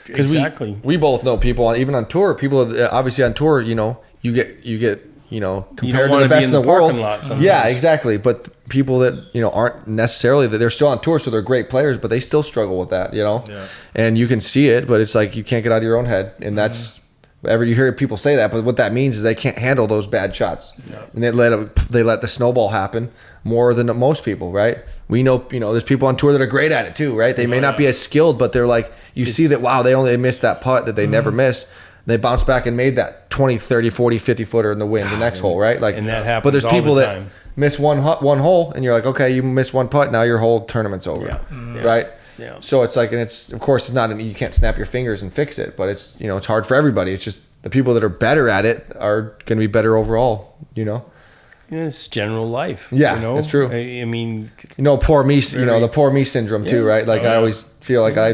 because we both know people even on tour. People obviously on tour, you get compared to the best in the world. Yeah, exactly. But people that aren't necessarily that they're still on tour, so they're great players, but they still struggle with that, and you can see it. But it's like you can't get out of your own head, and that's. You hear people say that, but what that means is they can't handle those bad shots, and they let the snowball happen more than most people, right? We know, there's people on tour that are great at it too, right? They may not be as skilled, but they're like, see that, wow, they only missed that putt that they never missed. They bounced back and made that 20, 30, 40, 50 footer in the wind, the next hole, right? Like, and that happens. But there's people all the that time. miss one hole, and you're like, okay, you missed one putt, now your whole tournament's over, right? Yeah. So it's like, and it's, of course, it's not, you can't snap your fingers and fix it, but it's, it's hard for everybody. It's just the people that are better at it are going to be better overall, It's general life. Yeah, it's true. I mean, poor me, the poor me syndrome too, right? Like I always feel like I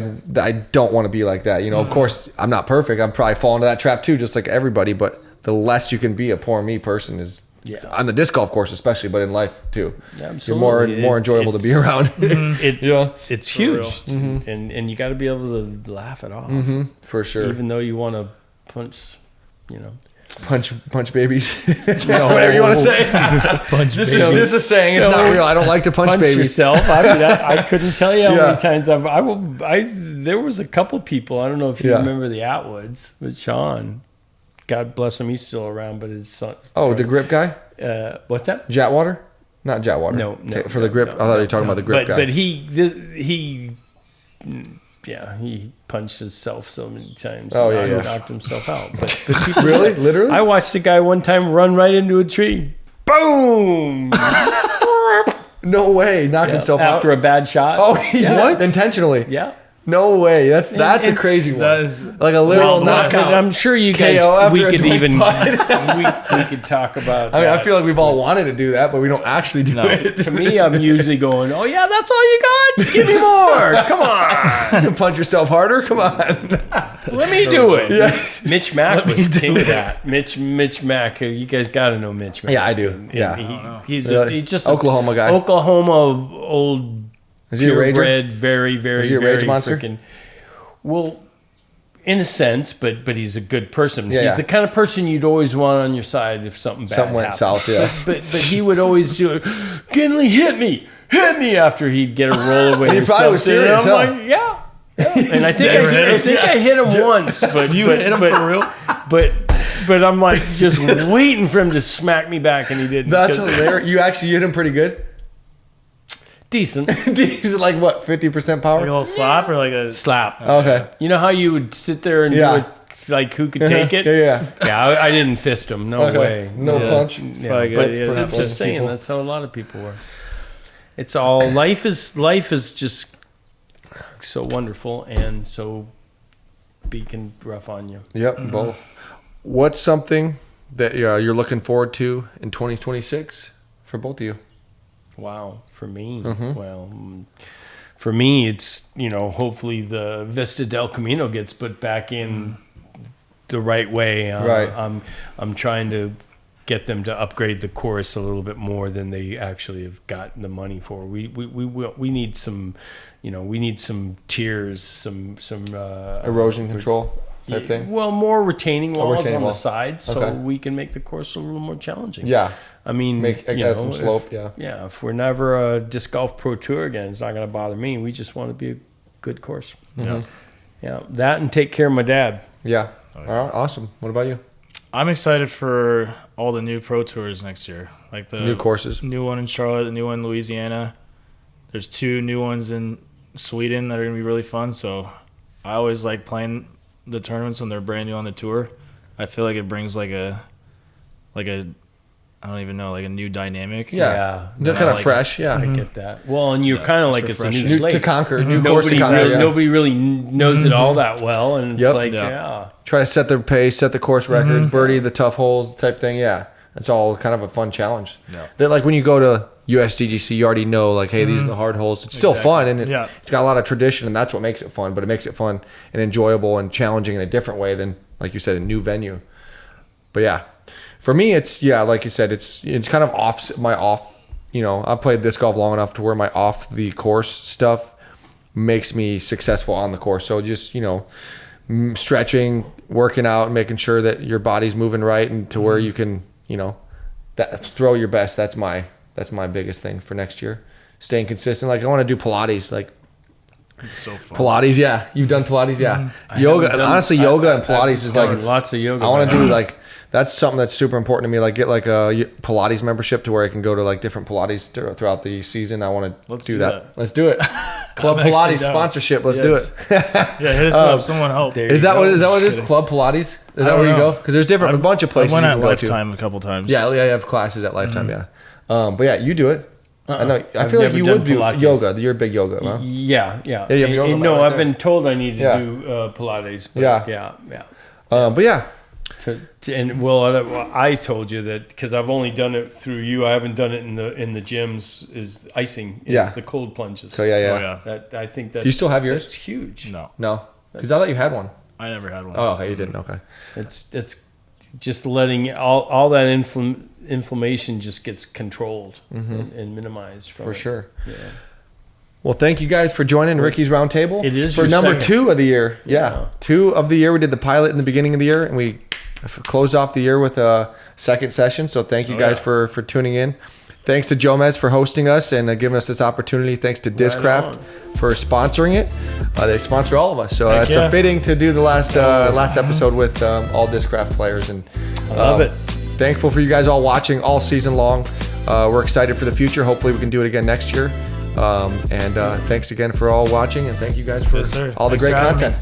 don't want to be like that. Of course, I'm not perfect. I'm probably falling into that trap too, just like everybody, but the less you can be a poor me person is, on the disc golf course especially, but in life too. Absolutely. You're more enjoyable to be around. It's huge, and you got to be able to laugh it off, for sure. Even though you want to punch, punch babies, whatever you want to say. This is a saying. It's not real. I don't like to punch babies. Yourself. I mean, I couldn't tell you how many times there was a couple people. I don't know if you remember the Atwoods with Sean. God bless him, he's still around, but his son. Oh, the grip guy? What's that? Jetwater? Not Jetwater. No. For the grip, I thought you were talking about the grip guy. But he punched himself so many times. Oh, he knocked himself out. But people, really? Literally? I watched a guy one time run right into a tree. Boom! No way. Knocked himself out? After a bad shot. Oh, what? Intentionally? Yeah. No way. That's a crazy one. That is like a literal knockout. I'm sure you guys we could talk about. I mean, I feel like we've all wanted to do that, but we don't actually do it. To me, I'm usually going, "Oh yeah, that's all you got? Give me more. Come on." Punch yourself harder. Come on. Let me do it. Yeah. Mitch Mack was king of that. Mitch Mack. You guys got to know Mitch Mack. Yeah, I do. Yeah. He's just Oklahoma guy. Oklahoma old. Is he a rager? Bred, very, very, is he a very rage monster? Well, in a sense, but he's a good person. He's the kind of person you'd always want on your side if something went south. Yeah, but he would always do it. Ginnelly, hit me after he'd get a roll away. He probably was serious. And I'm like, yeah. And I think I hit him once, but you hit him for real. But I'm like just waiting for him to smack me back, and he didn't. That's hilarious. You actually hit him pretty good. Decent. Like what? 50% power? Like a little slap or like a slap? Okay. You know how you would sit there and do it, like who could take it? Yeah. I didn't fist him. No way. No punch. Yeah. But I'm just saying that's how a lot of people were. It's all life is just so wonderful and so beacon rough on you. Yep. Both. What's something that you're looking forward to in 2026 for both of you? Wow, for me, well, for me, it's hopefully the Vista del Camino gets put back in the right way. Right. I'm trying to get them to upgrade the course a little bit more than they actually have gotten the money for. We need some, we need some tiers, some erosion control type thing. Well, more retaining walls on the sides, so we can make the course a little more challenging. Yeah. I mean, add some slope. If we're never a disc golf pro tour again, it's not going to bother me. We just want to be a good course. Yeah, that and take care of my dad. Yeah. All right, awesome. What about you? I'm excited for all the new pro tours next year, like the new courses. New one in Charlotte, the new one in Louisiana. There's 2 new ones in Sweden that are going to be really fun. So I always like playing the tournaments when they're brand new on the tour. I feel like it brings like a I don't even know, like a new dynamic. Yeah. They're kind of like fresh. Yeah. I get that. Well, and you're kind of like it's a new slate. To conquer. New course to conquer. Nobody really knows it all that well. And it's try to set the pace, set the course records, birdie the tough holes type thing. Yeah. That's all kind of a fun challenge. Yeah. That like when you go to USDGC, you already know like, hey, these are the hard holes. It's still fun, and it's got a lot of tradition, and that's what makes it fun. But it makes it fun and enjoyable and challenging in a different way than, like you said, a new venue. But yeah, for me, it's like you said, it's kind of off. I've played disc golf long enough to where my off the course stuff makes me successful on the course. So just stretching, working out, making sure that your body's moving right, and to where you can throw your best. That's my biggest thing for next year. Staying consistent. Like I want to do Pilates. Like it's so fun. Pilates, yeah. You've done Pilates, yeah. Yoga. Honestly, yoga and Pilates is like lots of yoga. I want to do like that's something that's super important to me. Like get like a Pilates membership to where I can go to like different Pilates throughout the season. I want to do that. Let's do it. Club Pilates sponsorship. Let's do it. Yeah, hit us up. Someone help. Is that what it is? Club Pilates? Is that where you go? Because there's a bunch of places. I went at Lifetime a couple times. Yeah, I have classes at Lifetime. Yeah, but yeah, you do it. I know. I feel like you would do yoga. You're a big yoga, huh? Yeah. You have yoga no, I've been told I need to do Pilates. But yeah. But yeah. I told you that because I've only done it through you. I haven't done it in the gyms. Is icing? Is the cold plunges? So yeah. That I think that. Do you still have yours? That's huge. No. Because I thought you had one. I never had one. Oh, okay, you didn't. Okay. It's just letting all that inflammation just gets controlled and minimized. For sure. Yeah. Well, thank you guys for joining Ricky's Roundtable. It is for number 2 of the year. Yeah. 2 of the year. We did the pilot in the beginning of the year, and we closed off the year with a second session. So thank you guys for tuning in. Thanks to Jomez for hosting us and giving us this opportunity. Thanks to Discraft for sponsoring it. They sponsor all of us, so it's fitting to do the last episode with all Discraft players. And I love it. Thankful for you guys all watching all season long. We're excited for the future. Hopefully we can do it again next year. And thanks again for all watching, and thank you guys for all the great content.